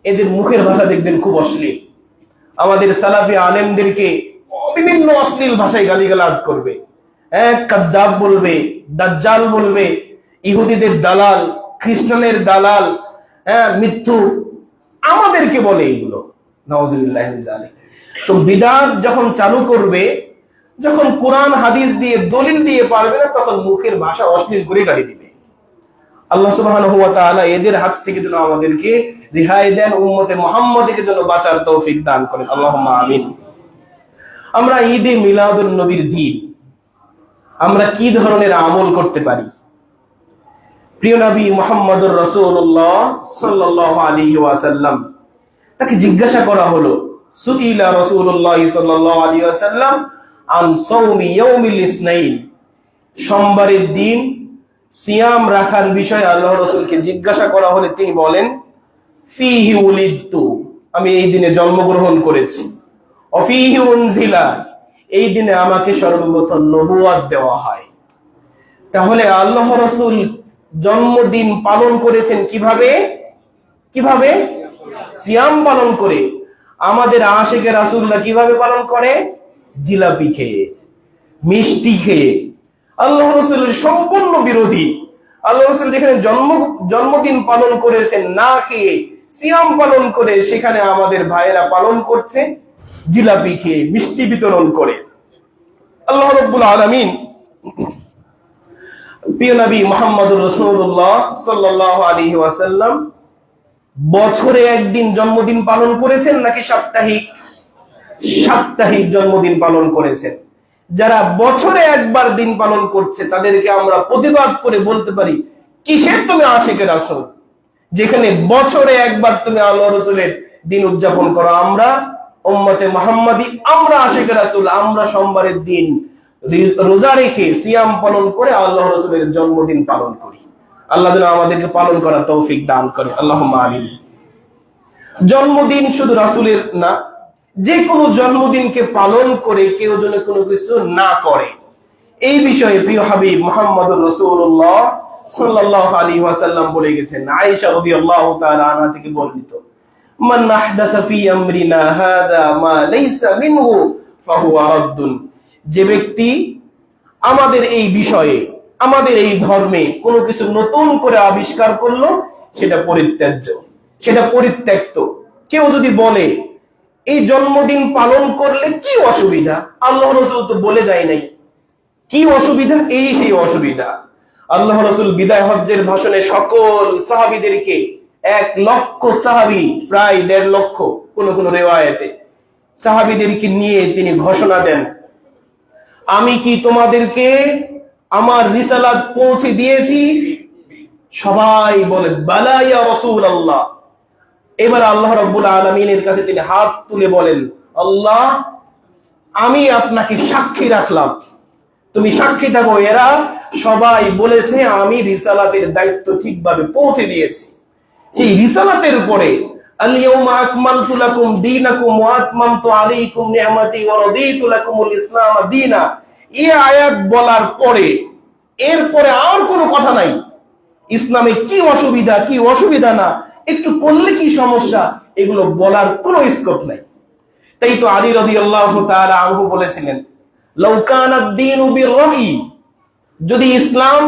এদের মুখের ভাষা দেখবেন খুব অশ্লীল। আমাদের সালাফি আলেমদেরকে বিভিন্ন অশ্লীল ভাষায় গালিগালাজ করবে, কাজ্জাব বলবে, দাজ্জাল বলবে, ইহুদিদের দালাল, খ্রিস্টানের দালাল, মৃত্যু, আমাদেরকে বলে এগুলো, নাউজুবিল্লাহি মিন যালিক। তো বিদআত যখন চালু করবে, যখন কোরআন হাদিস দিয়ে দলিল দিয়ে পারবে না, তখন মুখের ভাষা অশ্লীল করে গালি দিবে। আল্লাহ সুবহানাহু ওয়া তাআলা এদের হাত থেকে যেন আমাদেরকে রেহাই দেন, উম্মতে মুহাম্মাদকে যেন বাঁচার তৌফিক দান করেন, আল্লাহুম্মা আমিন। আমরা ঈদে মিলাদুন নবীর দিন আমরা কি ধরনের আমল করতে পারি? প্রিয় নবী মুহাম্মদুর রাসূলুল্লাহ সাল্লাল্লাহু আলাইহি ওয়াসাল্লাম, তাকে জিজ্ঞাসা করা হলো, সুইলা রাসূলুল্লাহ সাল্লাল্লাহু আলাইহি ওয়াসাল্লাম আন সাওমি ইয়াউমিল ইসনাইন, সোমবারের দিন সিয়াম রাখার বিষয়ে আল্লাহ রাসূলকে জিজ্ঞাসা করা হলে তিনি বলেন, ফিহি উলিদতু, আমি এই দিনে জন্মগ্রহণ করেছি, অফিহি উনজিলা, এই দিনে আমাকে সর্বপ্রথম নবুয়ত দেওয়া হয়। তাহলে আল্লাহ রাসূল জন্মদিন পালন করেছেন কিভাবে? কিভাবে? সিয়াম পালন করে। আমাদের আশিকে রাসূলরা কিভাবে পালন করে? জিলাপি খেয়ে, মিষ্টি খেয়ে। আল্লাহ রাসূলের সম্পূর্ণ বিরোধী। আল্লাহ রাসূল যেখানে জন্মদিন পালন করেছেন না খেয়ে, সিয়াম পালন করে, সেখানে আমাদের ভাইয়েরা পালন করছে জিলাপি খেয়ে, মিষ্টি বিতরণ করে। আল্লাহ রাব্বুল আলামিন প্রিয় নবী মুহাম্মদুর রাসূলুল্লাহ সাল্লাল্লাহু আলাইহি ওয়াসাল্লাম বছরে একদিন জন্মদিন পালন করেছেন নাকি সাপ্তাহিক? সাপ্তাহিক জন্মদিন পালন করেছেন। যারা বছরে একবার দিন পালন করছে তাদেরকে আমরা প্রতিবাদ করে বলতে পারি, কিসের তুমি আশিকে রাসূল, যেখানে বছরে একবার তুমি আল্লাহ রাসূলের দিন উদযাপন করো। আমরা উম্মতে মুহাম্মাদি, আমরা আশিকে রাসূল, আমরা সোমবারের দিন রোজা রেখে সিয়াম পালন করে আল্লাহ রাসূলের জন্মদিন পালন করি। আল্লাহ যেন আমাদেরকে পালন করার তৌফিক দান করে, আল্লাহুম্মা আমিন। জন্মদিন শুধু রাসূলের না, যে কোনো জন্মদিনকে পালন করে কেউ যেন কোনো কিছু না করে, এই বিষয়ে প্রিয় হাবিব মুহাম্মদুর রাসূলুল্লাহ সাল্লাল্লাহু আলাইহি ওয়াসাল্লাম বলে গেছেন। আয়েশা রাদিয়াল্লাহু তাআলা আনহা থেকে বর্ণিত, মান আহদাসা ফি আমরিনা হাদা মা লাইসা মিনহু ফাহুয়া রাদ্দুন, যে ব্যক্তি আমাদের এই বিষয়ে, আমাদের এই ধর্মে কোনো কিছু নতুন করে আবিষ্কার করলো, সেটা পরিত্যাজ্য, সেটা পরিত্যক্ত। কেউ যদি বলে এই জন্মদিন পালন করলে কি অসুবিধা, আল্লাহ রাসূল তো বলে যায় নাই, কি অসুবিধা? এই সেই অসুবিধা। আল্লাহ রাসূল বিদায় হজ্জের ভাষণে সকল সাহাবীদেরকে, 1 লক্ষ সাহাবী, প্রায় 1.5 লক্ষ কোন কোন রিওয়ায়াতে, সাহাবীদেরকে নিয়ে তিনি ঘোষণা দেন, আমি কি তোমাদেরকে আমার রিসালাত পৌঁছে দিয়েছি? সবাই বলে বালা ইয়া রাসূলুল্লাহ। এবার আল্লাহ রাব্বুল আলামিনের কাছে তিনি হাত তুলে বলেন, আল্লাহ আমি আপনাকে সাক্ষী রাখলাম, তুমি সাক্ষী থাকো, এরা সবাই বলেছে আমি রিসালাতের দায়িত্ব ঠিকভাবে পৌঁছে দিয়েছি। সেই রিসালাতের উপরে আল-ইয়াউমা আকমালতু লাকুম দীনাকুম ওয়া আতমামতু আলাইকুম নি'মাতি ওয়া রাদিতু লাকুমুল ইসলাম দীনা, এই আয়াত বলার পরে এরপরে আর কোনো কথা নাই। ইসলামে কি অসুবিধা, কি অসুবিধা না, একটু করলে কি সমস্যা, এগুলো বলার কোনো স্কোপ নাই। তাই তো আলী রাদিয়াল্লাহু তাআলা আনহু বলেছিলেন, লাউ কানা ad-দীনু বির-রাই, যদি ইসলাম,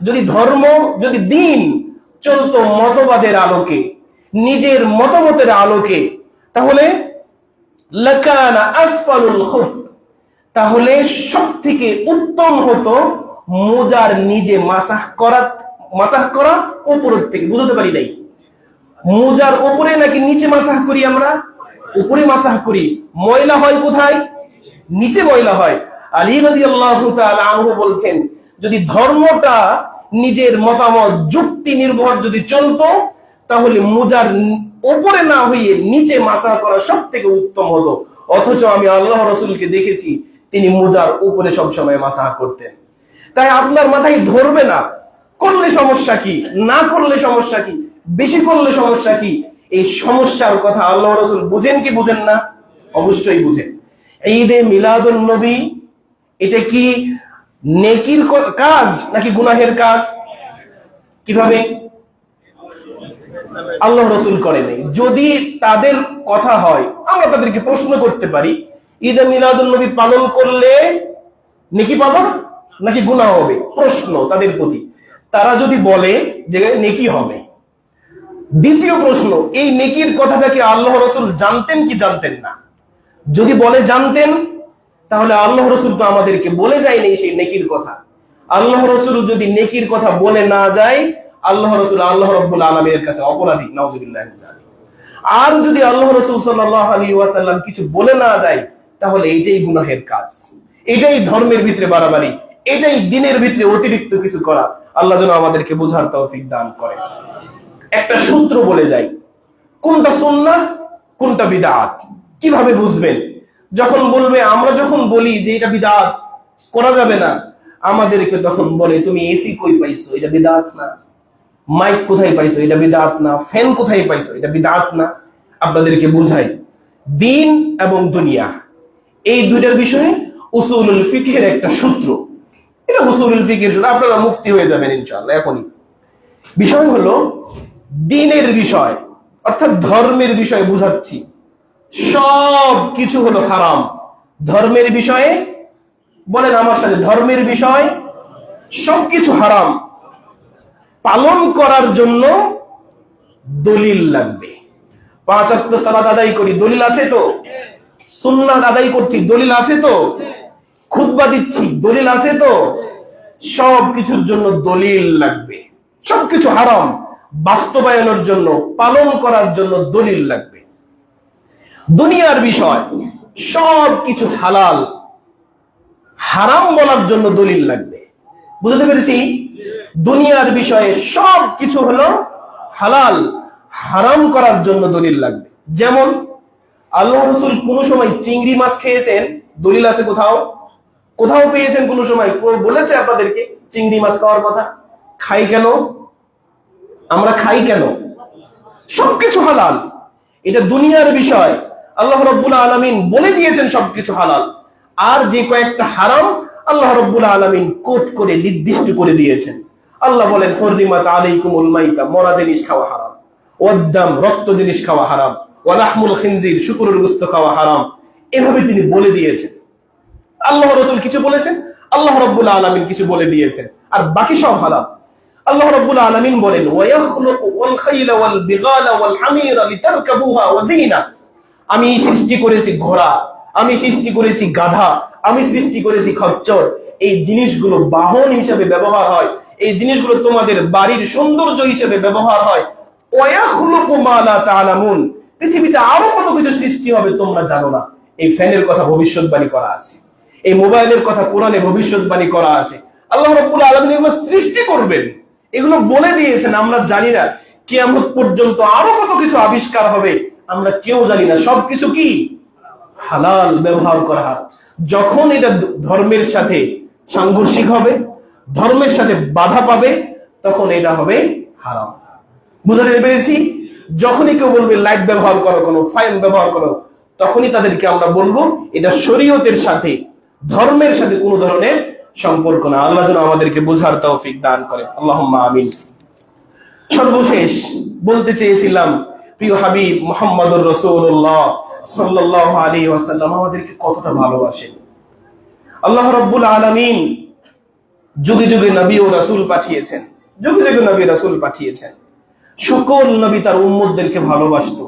যদি ধর্ম, যদি দিন চলতো মতবাদের আলোকে, নিজের মতামতের আলোকে, তাহলে লাকানা আসফালুল খুফ, তাহলে সবথেকে উত্তম হতো মোজার নিজে মাসাহ করা উপরের থেকে। বুঝতে পারি নাই, মোজার উপরে নাকি নিচে মাসাহ করি? আমরা উপরে মাসাহ করি। ময়লা হয় কোথায়? নিচে ময়লা হয়। আলী রাদিয়াল্লাহু তাআলা আনহু বলছেন, যদি ধর্মটা নিজের মতামত যুক্তি নির্ভর যদি চলতো, তাহলে মোজার উপরে না হয়ে নিচে মাসাহ করা সবথেকে উত্তম হতো। অথচ আমি আল্লাহ রাসূলকে দেখেছি তিনি মোজার উপরে সবসময় মাসাহ করতেন। তাই আপনার মাথায় ধরবে না, করলে সমস্যা কি, না করলে সমস্যা কি, বেশি করলে সমস্যা কি, এই সমস্যার কথা আল্লাহ রাসূল বুঝেন কি বুঝেন না? অবশ্যই বুঝেন। ঈদে মিলাদুন নবী এটা কি নেকির কাজ নাকি গুনাহের কাজ? কিভাবে? আল্লাহ রাসূল করে নাই। যদি তাদের কথা হয়, আমরা তাদেরকে প্রশ্ন করতে পারি, ঈদে মিলাদুন নবী পালন করলে নেকি পাবা নাকি গুনাহ হবে? প্রশ্ন তাদের প্রতি। তারা যদি বলে যে নেকি হবে, দ্বিতীয় প্রশ্ন, এই নেকির কথাটা কি আল্লাহ রাসূল জানতেন কি জানতেন না? যদি বলে জানতেন, তাহলে আল্লাহ রাসূল তো আমাদেরকে বলে যায়নি সেই নেকির কথা। আল্লাহ রাসূল যদি নেকির কথা বলে না যায়, আল্লাহ রাসূল আল্লাহ রাব্বুল আলামিনের কাছে অপরাধী, নাউযুবিল্লাহি মিন যালিক। আর যদি আল্লাহ রাসূল সাল্লাল্লাহু আলাইহি ওয়াসাল্লাম কিছু বলে না যায়, তাহলে এটাই গুনাহের কাজ, এটাই ধর্মের ভিতরে বাড়াবাড়ি, এটাই দ্বীনের ভিতরে অতিরিক্ত কিছু করা। আল্লাহ যেন আমাদেরকে বোঝার তৌফিক দান করে। একটা সূত্র বলে যাই, কোনটা সুন্নাহ কোনটা বিদআত কিভাবে বুঝবেন? যখন বলবে, আমরা যখন বলি যে এটা বিদআত করা যাবে না, আমাদেরকে তখন বলে তুমি এসি কই পাইছো, এটা বিদআত না। মাইক কোথায় পাইছো, এটা বিদআত না। ফ্যান কোথায় পাইছো, এটা বিদআত না। আপনাদেরকে বুঝাই, দিন এবং দুনিয়া এই দুইটার বিষয়ে উসুলুল ফিকহের একটা সূত্র, এটা উসুলুল ফিকহের সূত্র, আপনারা মুফতি হয়ে যাবেন ইনশাআল্লাহ এখনই। বিষয় হলো দ্বীনের বিষয়, অর্থাৎ ধর্মের বিষয় বুঝাচ্ছি। সব কিছু হলো হারাম ধর্মের বিষয়ে। বলেন আমার সাথে, ধর্মের বিষয় সবকিছু হারাম। পালন করার জন্য দলিল লাগবে। 5 ওয়াক্ত সালাত আদায় করি, দলিল আছে তো? সুন্নাত আদায় করছি, দলিল আছে তো? খুতবা দিচ্ছি, দলিল আছে তো? সব কিছুর জন্য দলিল লাগবে। সবকিছু হারাম বাস্তবায়নের জন্য, পালন করার জন্য দলিল লাগবে। দুনিয়ার বিষয় সব কিছু হালাল, হারাম বলার জন্য দলিল লাগবে। বুঝতে পেরেছি? দুনিয়ার বিষয়ে সব কিছু হলো হালাল, হারাম করার জন্য দলিল লাগবে। যেমন আল্লাহ রসুল কোন সময় চিংড়ি মাছ খেয়েছেন? দলিল আছে কোথাও? কোথাও পেয়েছেন কোন সময়? বলেছে আপনাদেরকে চিংড়ি মাছ খাওয়ার কথা? খাই কেন? আমরা খাই কেন? সবকিছু হালাল, এটা দুনিয়ার বিষয়। আল্লাহ রাব্বুল আলামিন বলে দিয়েছেন সবকিছু হালাল, আর যে কয়েকটা হারাম আল্লাহ রাব্বুল আলামিন কোট করে নির্দিষ্ট করে দিয়েছেন। আল্লাহ বলেন হুররিমাত আলাইকুমুল মাইতা, মরা জিনিস খাওয়া হারাম, ওয়াদ্দাম, রক্ত জিনিস খাওয়া হারাম, ওয়া লাহমুল খিনজির, শুকরের গোশত খাওয়া হারাম। এভাবে তিনি বলে দিয়েছেন। আল্লাহ রাসূল কিছু বলেছেন, আল্লাহ রাব্বুল আলামিন কিছু বলে দিয়েছেন, আর বাকি সব হালাল। আল্লাহ রাব্বুল আলামিন বলেন ওয়া ইয়াখলুকু ওয়াল খাইলা ওয়াল বিগালা ওয়াল হামিরা লিতারকাবুহা ওয়া যিনা, আমি সৃষ্টি করেছি ঘোড়া, আমি সৃষ্টি করেছি গাধা, আমি সৃষ্টি করেছি খচ্চর। এই জিনিসগুলো বাহন হিসেবে ব্যবহার হয়, এই জিনিসগুলো তোমাদের বাড়ির সৌন্দর্য হিসেবে ব্যবহার হয়। ওয়া ইয়াখলুকু মা লা তা'লামুন, পৃথিবীতে আরো কত কিছু সৃষ্টি হবে তোমরা জানো না। এই ফ্যানের কথা ভবিষ্যৎবাণী করা আছে, এই মোবাইলের কথা কোরআনে ভবিষ্যৎবাণী করা আছে। আল্লাহ রাব্বুল আলামিন এগুলো সৃষ্টি করবেন, এগুলো বলে দিয়েছেন। আমরা জানি না কিয়ামত পর্যন্ত আরো কত কিছু আবিষ্কার হবে, আমরা কেউ জানি না। সবকিছু কি হালাল, ব্যবহার করা। যখন এটা ধর্মের সাথে সাংঘর্ষিক হবে, ধর্মের সাথে বাধা পাবে, তখন এটা হবে হারাম। বুঝাতে পেরেছি? যখনই কেউ বলবে লাইট ব্যবহার করো, কোনো ফাইন ব্যবহার করো, তখনই তাদেরকে আমরা বলবো এটা শরীয়তের সাথে, ধর্মের সাথে কোনো ধরনের সম্পর্ক না। আল্লাহ যেন আমাদেরকে বোঝার তৌফিক দান করে, আল্লাহুম্মা আমিন। সর্বশেষ বলতে চেয়েছিলাম, প্রিয় হাবিব মুহাম্মদুর রাসূলুল্লাহ সাল্লাল্লাহু আলাইহি ওয়াসাল্লাম আমাদেরকে কতটা ভালোবাসেন। আল্লাহ রাব্বুল আলামিন যুগে যুগে নবী ও রাসূল পাঠিয়েছেন, যুগে যুগে নবী রাসূল পাঠিয়েছেন। সকল নবী তার উম্মতদেরকে ভালোবাসতো,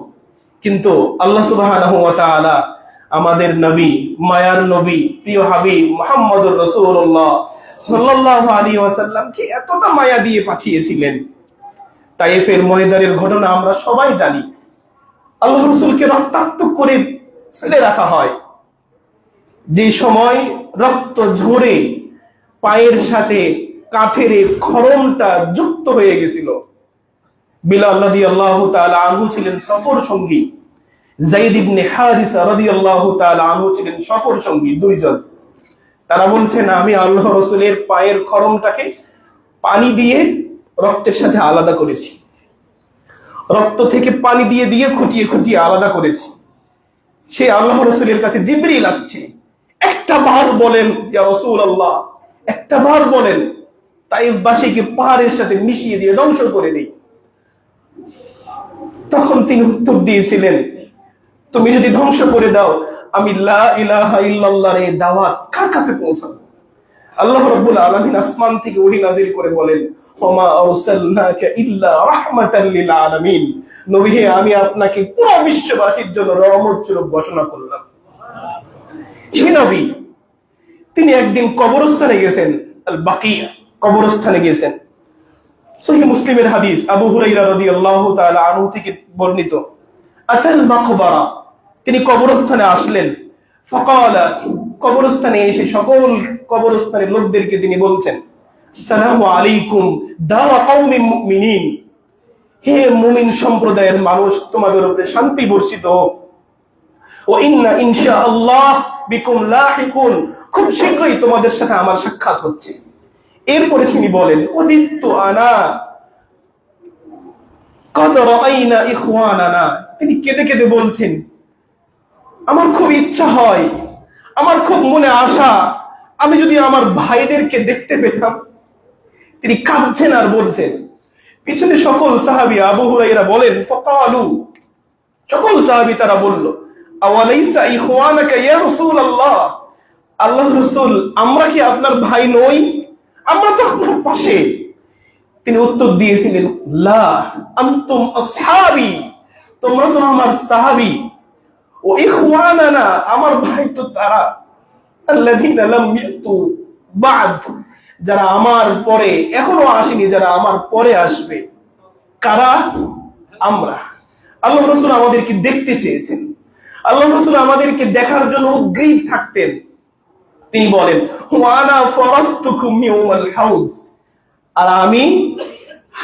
কিন্তু আল্লাহ সুবহানাহু ওয়া তাআলা আমাদের নবী, মায়ার নবী, প্রিয় হাবিব মুহাম্মদুর রাসূলুল্লাহ সাল্লাল্লাহু আলাইহি ওয়াসাল্লামকে এতটা মায়া দিয়ে পাঠিয়েছিলেন। তায়েফের ময়দানের ঘটনা আমরা সবাই জানি। আল্লাহ রাসূলকে রক্তাক্ত করে ফেলে রাখা হয়। যে সময় রক্ত ঝরে পায়ের সাথে কাঠের খড়মটা যুক্ত হয়ে গেছিল, বিলাল রাদিয়াল্লাহু তাআলা আনহু ছিলেন সফর সঙ্গী, যায়েদ ইবনে হারিসা রাদিয়াল্লাহু তাআলা আনহু ছিলেন সফর সঙ্গী, দুইজন। তারা বলছেন আমি আল্লাহ রাসূলের পায়ের খড়মটাকে পানি দিয়ে রক্তের সাথে আলাদা করেছি, রক্ত থেকে পানি দিয়ে দিয়ে খুঁটিয়ে খুঁটিয়ে আলাদা করেছি। সে আল্লাহ রাসূলের কাছে জিবরিল আসছে, একটা বার বলেন ইয়া রাসূলুল্লাহ, একটা বার বলেন তাইফবাসীকে পাহাড়ের সাথে মিশিয়ে দিয়ে ধ্বংস করে দেই। তখন তিনি উত্তর দিয়েছিলেন, তুমি যদি ধ্বংস করে দাও, আমি লা ইলাহা ইল্লাল্লাহর এই দাওয়াত কার কাছে পৌঁছাবো? আল্লাহ রাব্বুল আলামিন আসমান থেকে ওহী নাযিল করে বলেন, ওমা আরসালনাকা ইল্লা রাহমাতাল লিল আলামিন, নবী হে আমি আপনাকে পুরো বিশ্ববাসীর জন্য রহমত স্বরূপ ঘোষণা করলাম। সে নবী তিনি একদিন কবরস্থানে গেছেন, আল বাকিয়া কবরস্থানে গেছেন। সহিহ মুসলিমের হাদিস, আবু হুরায়রা রাদিয়াল্লাহু তাআলা আনহু থেকে বর্ণিত। আতাল মাকবারা, তিনি কবরস্থানে আসলেন। ফাকালা, কবরস্থানে এসে সকল কবরস্থানের লোকদেরকে তিনি বলছেন, আসসালামু আলাইকুম দাওয়া কওমিন মুমিনিন, হে মুমিন সম্প্রদায়ের মানুষ, তোমাদের উপরে শান্তি বর্ষিত হোক। ওয়া ইন্না ইনশাআল্লাহ বিকুম লাহিকুন, খুব শীঘ্রই তোমাদের সাথে আমার সাক্ষাৎ হচ্ছে। এরপরে তিনি বলেন, ওদিতু আনা কদ রাআইনা ইখওয়ানানা, তিনি কেঁদে কেঁদে বলছেন, আমার খুব ইচ্ছা হয়, আমার খুব মনে আশা, আমি যদি আমার ভাইদেরকে দেখতে পেতাম। তিনি কাঁদছেন আর বলছেন। পিছনে সকল সাহাবী, আবু হুরায়রা বলেন, ফাকালু, সকল সাহাবী তারা বলল, আওয়ালাইসা ইখওয়ানাকা ইয়া রাসূলুল্লাহ, আল্লাহর রাসূল আমরা কি আপনার ভাই নই? আমরা তো আপনার পাশে। তিনি উত্তর দিয়েছিলেন, লা আনতুম আসহাবি, তোমরা তো আমার সাহাবী। ও ইখওয়ানানা, আমার ভাই তো তারা, আল্লাযীনা লাম ইয়াতু বা'দ, যারা আমার পরে এখনো আসেনি, যারা আমার পরে আসবে। কারা? আমরা। আল্লাহ রাসূল আমাদেরকে দেখতে চেয়েছেন, আল্লাহ রাসূল আমাদেরকে দেখার জন্য উদ্গ্রীব থাকতেন। তিনি বলেন, ওয়ানা ফারাদতুকুম ইয়াউমাল হাউজ, আর আমি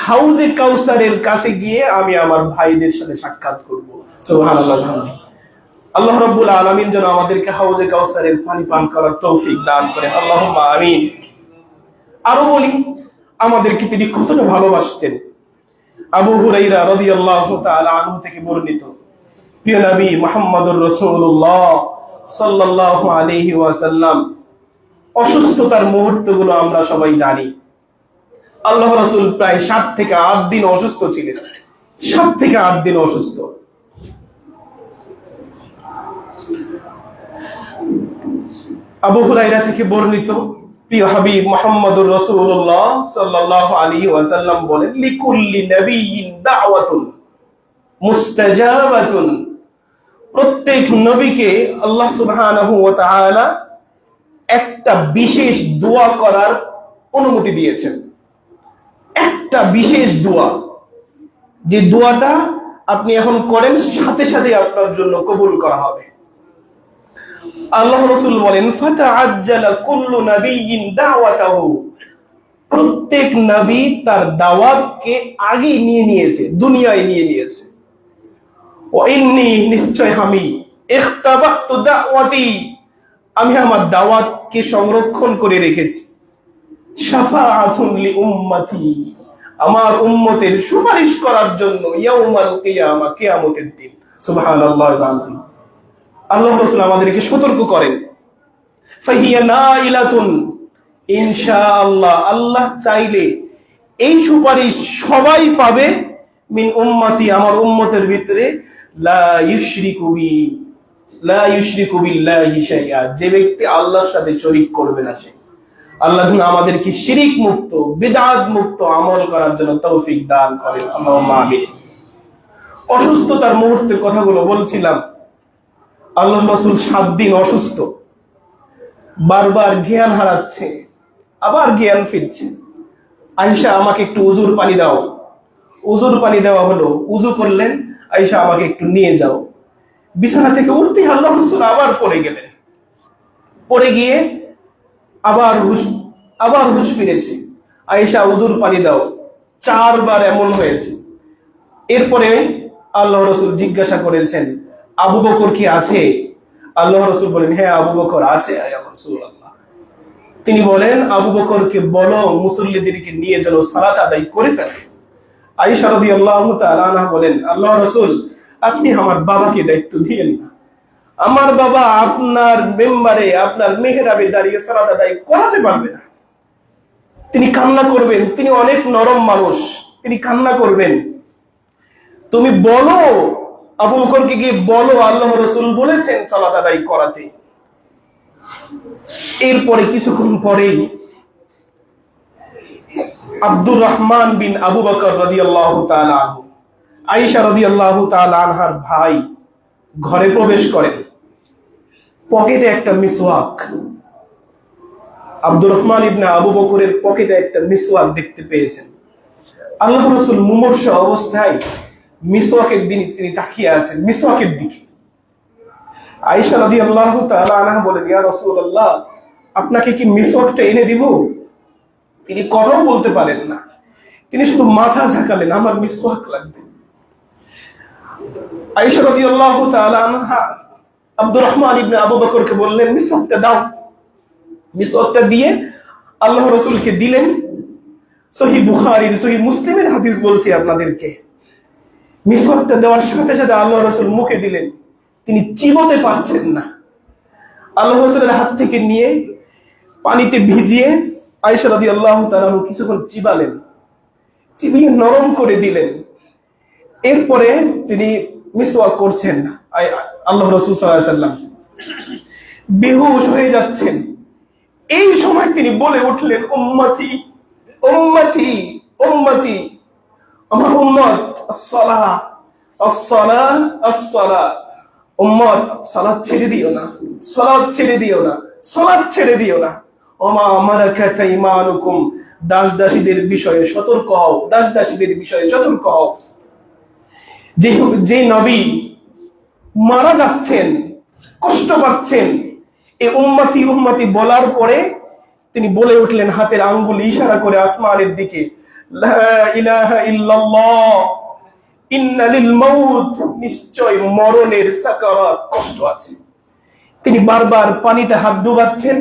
হাউজে কাউসারের কাছে গিয়ে আমি আমার ভাইদের সাথে সাক্ষাৎ করব। সুবহানাল্লাহ। আল্লাহ রাব্বুল আলামিন যেন আমাদেরকে হাউজে কাউসারের পানি পান করার তৌফিক দান করেন, আল্লাহুম্মা আমিন। আরো বলি, আমাদেরকে তিনি কতটা ভালোবাসতেন। আবু হুরায়রা রাদিয়াল্লাহু তাআলা আনহু থেকে বর্ণিত, প্রিয় নবী মুহাম্মদুর রাসূলুল্লাহ সাল্লাল্লাহু আলাইহি ওয়াসাল্লাম অসুস্থতার মুহূর্তগুলো আমরা সবাই জানি। আল্লাহ রাসূল প্রায় 7 থেকে 8 দিন অসুস্থ ছিলেন, 7 থেকে 8 দিন অসুস্থ। আবু হুরায়রা থেকে বর্ণিত, প্রিয় হাবিব মুহাম্মদুর রাসূলুল্লাহ সাল্লাল্লাহু আলাইহি ওয়াসাল্লাম বলেন, লিকুল্লি নাবিয়্যিন দাওয়াতুন মুস্তাজাবাতুন, প্রত্যেক নবীকে আল্লাহ সুবহানাহু ওয়া তাআলা একটা বিশেষ দোয়া করার অনুমতি দিয়েছেন। একটা বিশেষ দোয়া, যে দোয়াটা আপনি এখন করেন সাথে সাথে আপনার জন্য কবুল করা হবে। আল্লাহ রাসূল বলেন, ফাতাআজ্জালা কুল্লু নাবিয়্যিন দাওয়াতাহু, প্রত্যেক নবী তার দাওয়াতকে আগে নিয়ে নিয়েছে, দুনিয়ায় নিয়ে নিয়েছে। ওয়া ইন্নী, নিশ্চয় আমি, ইখতাবাতু দাওয়াতি, আমি আমার দাওয়াতকে সংরক্ষণ করে রেখেছি। শাফাআতুন লি উম্মতি, আমার উম্মতের সুপারিশ করার জন্য, ইয়াউমাল কিয়ামা, কিয়ামতের দিন। সুবহানাল্লাহ। আল্লাহ রাসূল আমাদেরকে সতর্ক করেন, ফাহিয়া নাইলাতুন, ইনশাআল্লাহ, আল্লাহ চাইলে এই সুপারিশ সবাই পাবে, মিন উম্মতি, আমার উম্মতের ভিতরে, লা ইউশরিকু বিল্লাহি শাইআ, যে ব্যক্তি আল্লাহর সাথে শরীক করবে না সে। আল্লাহ যেন আমাদেরকে শিরিক মুক্ত, বিদআত মুক্ত আমল করার জন্য তৌফিক দান করেন, আল্লাহুম্মা আমিন। অসুস্থতার মুহূর্তের কথাগুলো বলছিলাম। আল্লাহ রাসূল 7 দিন অসুস্থ, বারবার জ্ঞান হারাচ্ছে, আবার জ্ঞান ফিরছে। আয়েশা, আমাকে একটু উজুর পানি দাও। উজুর পানি দেওয়া হলো, উজু করলেন। আয়েশা, আমাকে একটু নিয়ে যাও। বিছানা থেকে উঠতে আল্লাহ রাসূল আবার পড়ে গেলেন। পড়ে গিয়ে আবার হুশ ফিরেছে। আয়েশা, উজুর পানি দাও। 4 বার এমন হয়েছে। এরপরে আল্লাহ রাসূল জিজ্ঞাসা করেছেন, আবু বকর কি আছে? আল্লাহ রাসূল বলেন, হ্যাঁ, আবু বকর আছে ইয়া রাসূলুল্লাহ। তিনি বলেন, আবু বকরকে বলো মুসল্লিদেরকে নিয়ে যেন সালাত আদায় করে ফেলে। আয়েশা রাদিয়াল্লাহু তাআলা আনহা বলেন, আল্লাহ রাসূল, আপনি আমার বাবাকে দায়িত্ব দিয়েন না। আমার বাবা আপনার মেম্বারে, আপনার মেহরাবে দাঁড়িয়ে সালাত আদায় করাতে পারবে না। তিনি কান্না করবেন, তিনি অনেক নরম মানুষ, তিনি কান্না করবেন। তুমি বলো, আবু বকরকে গিয়ে বলো আল্লাহ রাসূল বলেছেন সালাত আদায় করাতে। এরপরে কিছুক্ষণ পরেই আব্দুর রহমান বিন আবু বকর রাদিয়াল্লাহু তাআলা আনহু, আয়েশা রাদিয়াল্লাহু তাআলা আনহার ভাই, ঘরে প্রবেশ করেন। পকেটে একটা মিসওয়াক, আব্দুর রহমান ইবনে আবু বকরের পকেটে একটা মিসওয়াক দেখতে পেয়েছেন। আল্লাহ রাসূল মুমূর্ষ অবস্থায় মিসওয়াকের দিকে তিনি তাকিয়ে আছেন, মিসওয়াকের দিকে। আয়েশা রাদিয়াল্লাহু তাআলা আনহা বলেন, ইয়া রাসূলুল্লাহ, আপনাকে কি মিসওয়াকটা এনে দিব? তিনি কথাও বলতে পারেন না, তিনি শুধু মাথা ঝাঁকালেন, আমার মিসওয়াক লাগবে। আয়েশা রাদিয়াল্লাহু তাআলা আনহা আব্দুর রহমান ইবনে আবু বকরকে বললেন, মিসওয়াকটা দাও। মিসওয়াকটা দিয়ে আল্লাহ রাসূলকে দিলেন। সহিহ বুখারীর, সহিহ মুসলিমের হাদিস বলছি আপনাদেরকে। মিসওয়াকটা দেওয়ার সাথে সাথে আল্লাহ রাসূল মুখে দিলেন, তিনি চিবোতে পারছেন না। আল্লাহ রাসূলের হাত থেকে নিয়ে পানিতে ভিজিয়ে আয়েশা রাদিয়াল্লাহু তাআলা কিছুক্ষণ চিবালেন, চিবিয়ে নরম করে দিলেন। এরপরে তিনি মিসওয়াক করছেন। আল্লাহ রাসূল সাল্লাল্লাহু আলাইহি ওয়াসাল্লাম বেহুশ হয়ে যাচ্ছেন। এই সময় তিনি বলে উঠলেন, উম্মতি উম্মতি উম্মতি, আমার উম্মত, আসসালাহ আসসালাহ আসসালাহ, উম্মত সালাত ছেড়ে দিও না, সালাত ছেড়ে দিও না, সালাত ছেড়ে দিও না। ওমা মালাকাত ঈমানুকুম, দাস দাসীদের বিষয়ে সতর্ক হও, দাস দাসীদের বিষয়ে সতর্ক হও। যে নবী মারা যাচ্ছেন, কষ্ট পাচ্ছেন, এই উম্মতি উম্মতি বলার পরে তিনি বলে উঠলেন হাতের আঙ্গুল ইশারা করে আসমানের দিকে, লা ইলাহা ইল্লাল্লাহ, ইন্না লিল মাউত, নিশ্চয় মরণের সাকারাত, কষ্ট আছে। তিনি বারবার পানিতে হাত ডুবাচ্ছেন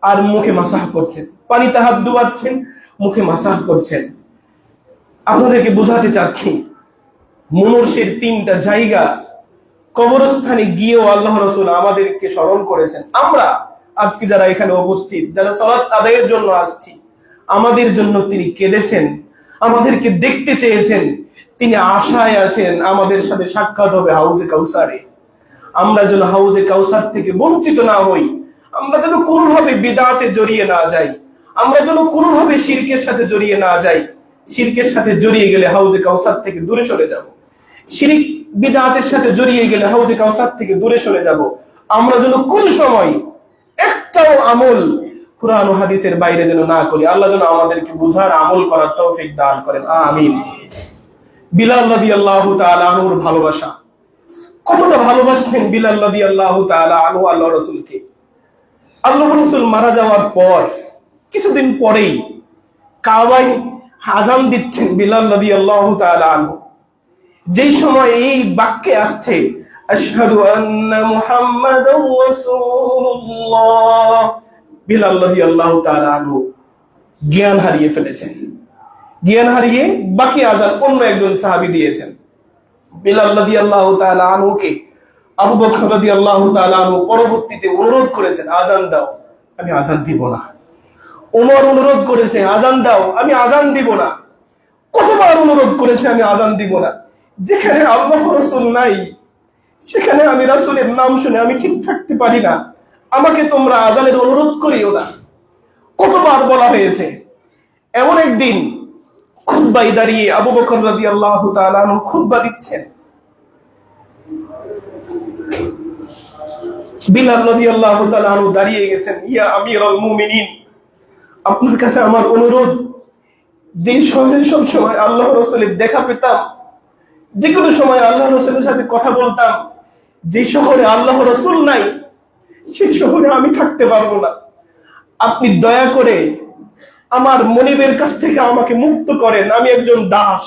আর মুখে মাসাহ করছেন, পানিতে হাত ডুবাচ্ছেন, মুখে মাসাহ করছেন। আপনাদেরকে বোঝাতে চাচ্ছি, মুমূর্ষের তিনটা জায়গা কবরস্থানে গিয়েও আল্লাহ রাসূল আমাদেরকে স্মরণ করেছেন। আমরা আজকে যারা এখানে উপস্থিত, যারা সালাত আদায়ের জন্য আসছি, আমাদের জন্য তিনি কেঁদেছেন, আমাদেরকে দেখতে চেয়েছেন। তিনি আশায় আছেন আমাদের সাথে সাক্ষাৎ হবে হাউজে কাউসারে। আমরা যেন হাউজে কাউসার থেকে বঞ্চিত না হই, আমরা যেন কোনোভাবে বিদআতে জড়িয়ে না যাই, আমরা যেন কোনোভাবে শিরকের সাথে জড়িয়ে না যাই। শিরকের সাথে জড়িয়ে গেলে হাউজে কাউসার থেকে দূরে চলে যাব, শিরক বিদআতের সাথে জড়িয়ে গেলে হাউজে কাউসার থেকে দূরে চলে যাব। আমরা যেন কোন সময় একটাও আমল কুরআন ও হাদিসের বাইরে যেন না করি। আল্লাহ যেন আমাদেরকে বুঝার, আমল করার তৌফিক দান করেন, আমিন। বিলাল রাদিয়াল্লাহু তাআলা আনহুর ভালোবাসা, কতটা ভালোবাসতেন বিলাল রাদিয়াল্লাহু তাআলা আনহু আল্লাহ রাসূলকে। আল্লাহ রাসূল মারা যাওয়ার পর কিছুদিন পরেই কাবায় আযান দিচ্ছেন বিলাল রাদিয়াল্লাহু তাআলা আনহু। যেই সময় এই বাক্যে আসছে আশহাদু আন্না মুহাম্মাদার রাসূলুল্লাহ, বিলাল রাদিয়াল্লাহু তাআলা আনহু জ্ঞান হারিয়ে ফেলেছেন। জ্ঞান হারিয়ে বাকি আযান অন্য একজন সাহাবী দিয়েছেন। বিলাল রাদিয়াল্লাহু তাআলা আনহুকে আবু বকর রাদিয়াল্লাহু তাআলা আনহু পরবর্তীতে অনুরোধ করেছেন, আযান দাও, আমি আযান দিব না। ওমর অনুরোধ করেছে, আযান দাও, আমি আযান দিব না। কতবার অনুরোধ করেছে, আমি আযান দিব না। যেখানে আল্লাহ রাসূল নাই, সেখানে আমি রাসূলের নাম শুনে আমি ঠিক থাকতে পারি না, আমাকে তোমরা আযানের অনুরোধ করিও না। কতবার বলা হয়েছে। এমন একদিন খুতবায় দাঁড়িয়ে আবু বকর রাদিয়াল্লাহু তাআলা আনহু খুতবা দিচ্ছেন। বিলাল রাদিয়াল্লাহু তাআলা আনহু দাঁড়িয়ে গেছেন, ইয়া আমিরুল মুমিনিন, আপনার কাছে আমার অনুরোধ, যে শহরে সব সময় আল্লাহ রাসূলের দেখা পেতাম, যে কোনো সময় আল্লাহ রাসূলের সাথে কথা বলতাম, যে শহরে আল্লাহ রাসূল নাই, সেই শহরে আমি থাকতে পারবো না। আপনি দয়া করে আমার মনিবের কাছ থেকে আমাকে মুক্ত করেন, আমি একজন দাস,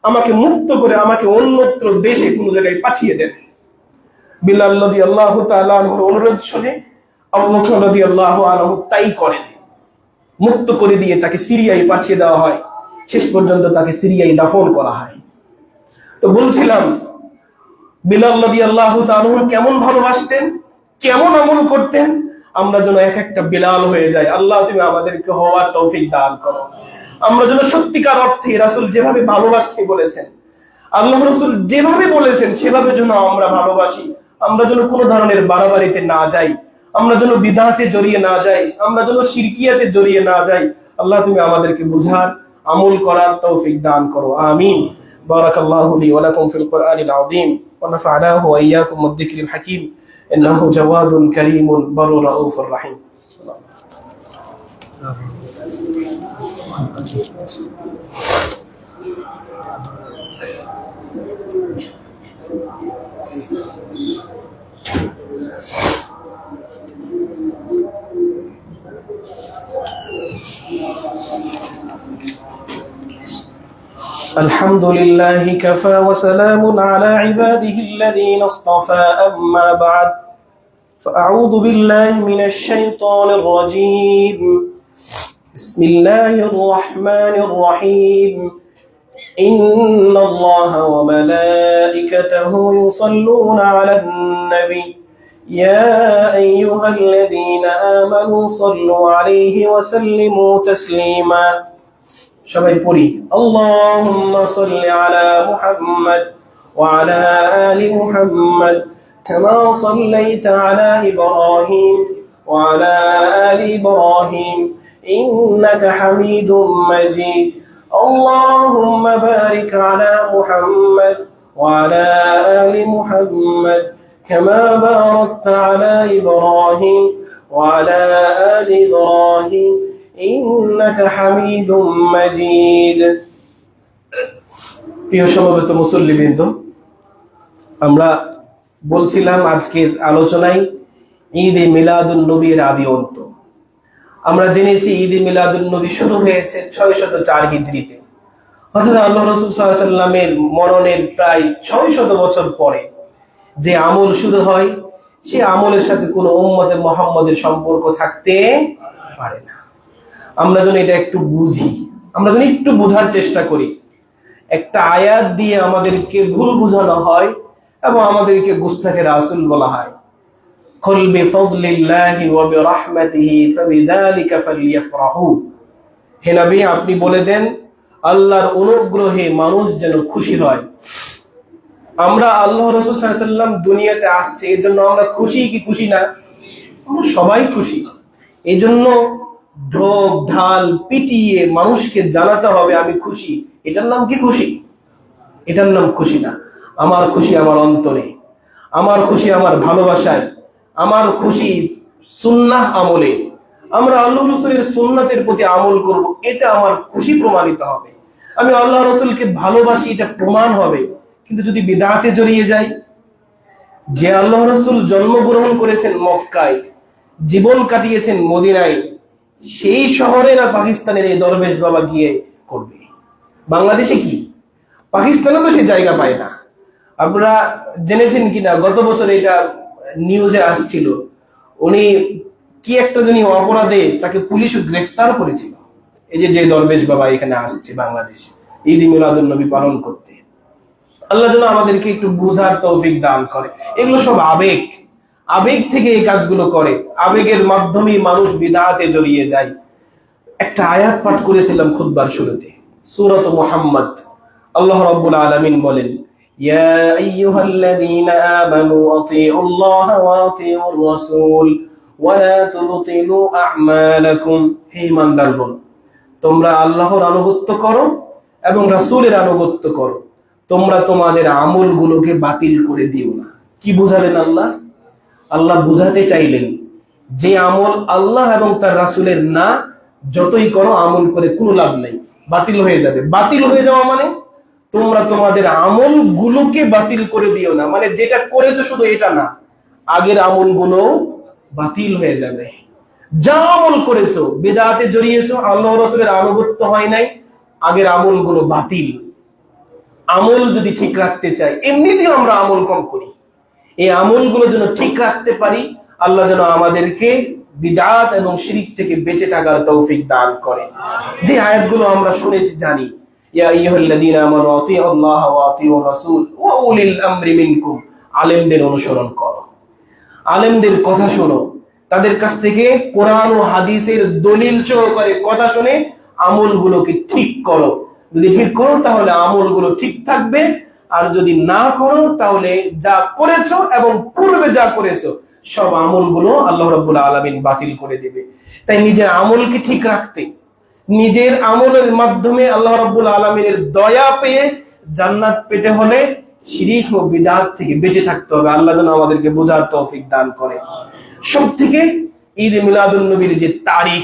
আমাকে মুক্ত করে আমাকে অন্যত্র দেশে কোনো জায়গায় পাঠিয়ে দেন। বিলাল রাদিয়াল্লাহু তাআলা আনহুর অনুরোধ শুনে আবু বকর রাদিয়াল্লাহু আনহু তাই করেন। মুক্ত করে দিয়ে তাকে সিরিয়ায় পাঠিয়ে দেওয়া হয়, শেষ পর্যন্ত তাকে সিরিয়ায় দাফন করা হয়। তো বলছিলাম বিলাল রাদিয়াল্লাহু তাআলা আনহু কেমন ভালোবাসতেন, কেমন আমল করতেন। আমরা যেন এক একটা বিলাল হয়ে যাই। আল্লাহ তুমি আমাদেরকে হওয়ার তৌফিক দান করো। আমরা যেন সত্যিকার অর্থে রাসূল যেভাবে ভালোবাসতে বলেছেন, আল্লাহ রাসূল যেভাবে বলেছেন, সেভাবে যেন আমরা ভালোবাসি। আমরা যেন কোনো ধরনের বাড়াবাড়িতে না যাই, আমরা যেন বিদআতে জড়িয়ে না যাই, আমরা যেন শিরকিয়াতে জড়িয়ে না যাই। আল্লাহ তুমি আমাদেরকে বুঝার, আমল করার তৌফিক দান করো, আমিন। বারাকাল্লাহু লি ওয়া লাকুম ফিল কুরআনিল আযীম ওয়া নাফা'নাহু ওয়া ইয়্যাকুম বিয-যিকরিল হাকীম ইন্নাহু জাওয়াদুন কারীমুন বারুর রাউফুর রাহিম। الحمد لله كفى وسلام على عباده الذين اصطفى أما بعد فأعوذ بالله من الشيطان الرجيم بسم الله الرحمن الرحيم إن الله وملائكته يصلون على النبي يا أيها الذين آمنوا صلوا عليه وسلموا تسليما সবাই পড়ি আল্লাহুম্মা সাল্লি আলা মুহাম্মাদ ওয়া আলা আলি মুহাম্মাদ কামা সাল্লাইতা আলা ইব্রাহিম ওয়া আলা আলি ইব্রাহিম ইন্নাকা হামিদুম মাজিদ আল্লাহুম্মা বারিক আলা মুহাম্মাদ ওয়া আলা আলি মুহাম্মাদ كما باركت على إبراهيم وعلى آل إبراهيم إنك حميد مجيد প্রিয় সমবেত মুসল্লিবৃন্দ, আমরা বলছিলাম আজকের আলোচনায় ঈদ এ মিলাদুন নবীর আদি অন্ত। আমরা জেনেছি ঈদ এ মিলাদুন নবী শুরু হয়েছে 604 হিজরিতে, অর্থাৎ আল্লাহ রাসূল সাল্লাল্লাহু আলাইহি সাল্লামের মরণের প্রায় 600 বছর পরে যে আমল শুরু হয়, সেই আমলের সাথে কোনো উম্মতে মুহাম্মাদের সম্পর্ক থাকতে পারে না। আমরা যেন এটা একটু বুঝি, আমরা যেন একটু বোঝার চেষ্টা করি। একটা আয়াত দিয়ে আমাদেরকে ভুল বোঝানো হয় এবং আমাদেরকে গুস্তাখে রাসূল বলা হয়। কুল বিফাদলিল্লাহি ওয়া বিরাহমাতিহি ফাবিযালিকা ফালইফরাহু। হে নবী, আপনি বলে দেন আল্লাহর অনুগ্রহে মানুষ যেন খুশি হয়। আমরা আল্লাহ রাসূল সাল্লাল্লাহু আলাইহি ওয়াসাল্লাম দুনিয়াতে আসছে, এর জন্য আমরা খুশি কি খুশি না? আমরা সবাই খুশি। এই জন্য ঢোক ঢাল পিটিয়ে মানুষকে জানাতে হবে আমি খুশি। এটার নাম কি খুশি? এটার নাম খুশি না। আমার খুশি আমার অন্তরে, আমার খুশি আমার ভালোবাসায়, আমার খুশি সুন্নাহ আমলে। আমরা আল্লাহ রাসূলের সুন্নাতের প্রতি আমল করব, এতে আমার খুশি প্রমাণিত হবে। আমি আল্লাহ রাসূলকে ভালোবাসি, এটা প্রমাণ হবে। কিন্তু যদি বিদআতে জড়িয়ে যাই, যে আল্লাহ রাসূল জন্মগ্রহণ করেছেন মক্কায়, জীবন কাটিয়েছেন মদিনায়, সেই শহরে না পাকিস্তানের এই দরবেশ বাবা গিয়ে করবে? বাংলাদেশে কি, পাকিস্তানে তো সেই জায়গা পায় না। আপনারা জেনেছেন কিনা, গত বছর এটা নিউজে আসছিল, উনি কি একটা জানি অপরাধে তাকে পুলিশ গ্রেফতার করেছিল। এই যে দরবেশ বাবা এখানে আসছে বাংলাদেশে ঈদ মিলাদুন নবী পালন করতে। আল্লাহ যেন আমাদেরকে একটু বুঝার তৌফিক দান করে। এগুলো সব আবেগ, আবেগ থেকে এই কাজগুলো করে, আবেগের মাধ্যমে মানুষ বিদআতে জড়িয়ে যায়। একটা আয়াত পাঠ করেছিলাম খুতবার শুরুতে, সূরাত মুহাম্মদ। আল্লাহ রাব্বুল আলামিন বলেন, ইয়া আইয়ুহাল্লাযীনা আমানু আতিউল্লাহ ওয়া আতিউর রাসূল ওয়া লা তুবতিলু আ'মালাকুম। হে ঈমানদারগণ, তোমরা আল্লাহর আনুগত্য করো এবং রাসূলের আনুগত্য করো, তোমরা তোমাদের আমলগুলোকে বাতিল করে দিও না। কি বুঝালেন আল্লাহ? আল্লাহ বুঝাতে চাইলেন যে আমল আল্লাহ এবং তার রাসূলের না, যতই করো আমল করে কোনো লাভ নেই, বাতিল হয়ে যাবে। বাতিল হয়ে যাওয়া মানে তোমরা তোমাদের আমলগুলোকে বাতিল করে দিও না, মানে যেটা করেছো শুধু এটা না, আগের আমলগুলো বাতিল হয়ে যাবে। যা আমল করেছো, বিদআতে জড়িয়েছো, আল্লাহ রাসূলের আনুগত্য হয় নাই, আগের আমলগুলো বাতিল। আমল যদি ঠিক রাখতে চাই, এমনিতেও আমরা আমল কম করি, এই আমলগুলো যেন ঠিক রাখতে পারি, আল্লাহ যেন আমাদেরকে বিদআত এবং শিরক থেকে বেঁচে থাকার তৌফিক দান করে। যে আয়াতগুলো আমরা শুনেছি জানি, ইয়া আইয়ুহাল্লাযীনা আমানু আতিউল্লাহ ওয়া আতিউর রাসূল ওয়া উলিল আমরি মিনকুম। আলেমদের অনুসরণ করো, আলেমদের কথা শোনো, তাদের কাছ থেকে কোরআন ও হাদিসের দলিল সহকারে কথা শুনে আমলগুলোকে ঠিক করো। যদি ঠিক করো তাহলে আমলগুলো ঠিক থাকবে, আর যদি না করো তাহলে যা করেছো এবং পূর্বে যা করেছো সব আমলগুলো আল্লাহ রাব্বুল আলামিন বাতিল করে দিবে। তাই নিজের আমলকে ঠিক রাখতে, নিজের আমলের মাধ্যমে আল্লাহ রাব্বুল আলামিনের দয়া পেয়ে জান্নাত পেতে হলে শিরক ও বিদআত থেকে বেঁচে থাকতে হবে। আল্লাহ যেন আমাদেরকে বোঝার তৌফিক দান করে। সবথেকে ঈদ মিলাদুন নবীর যে তারিখ,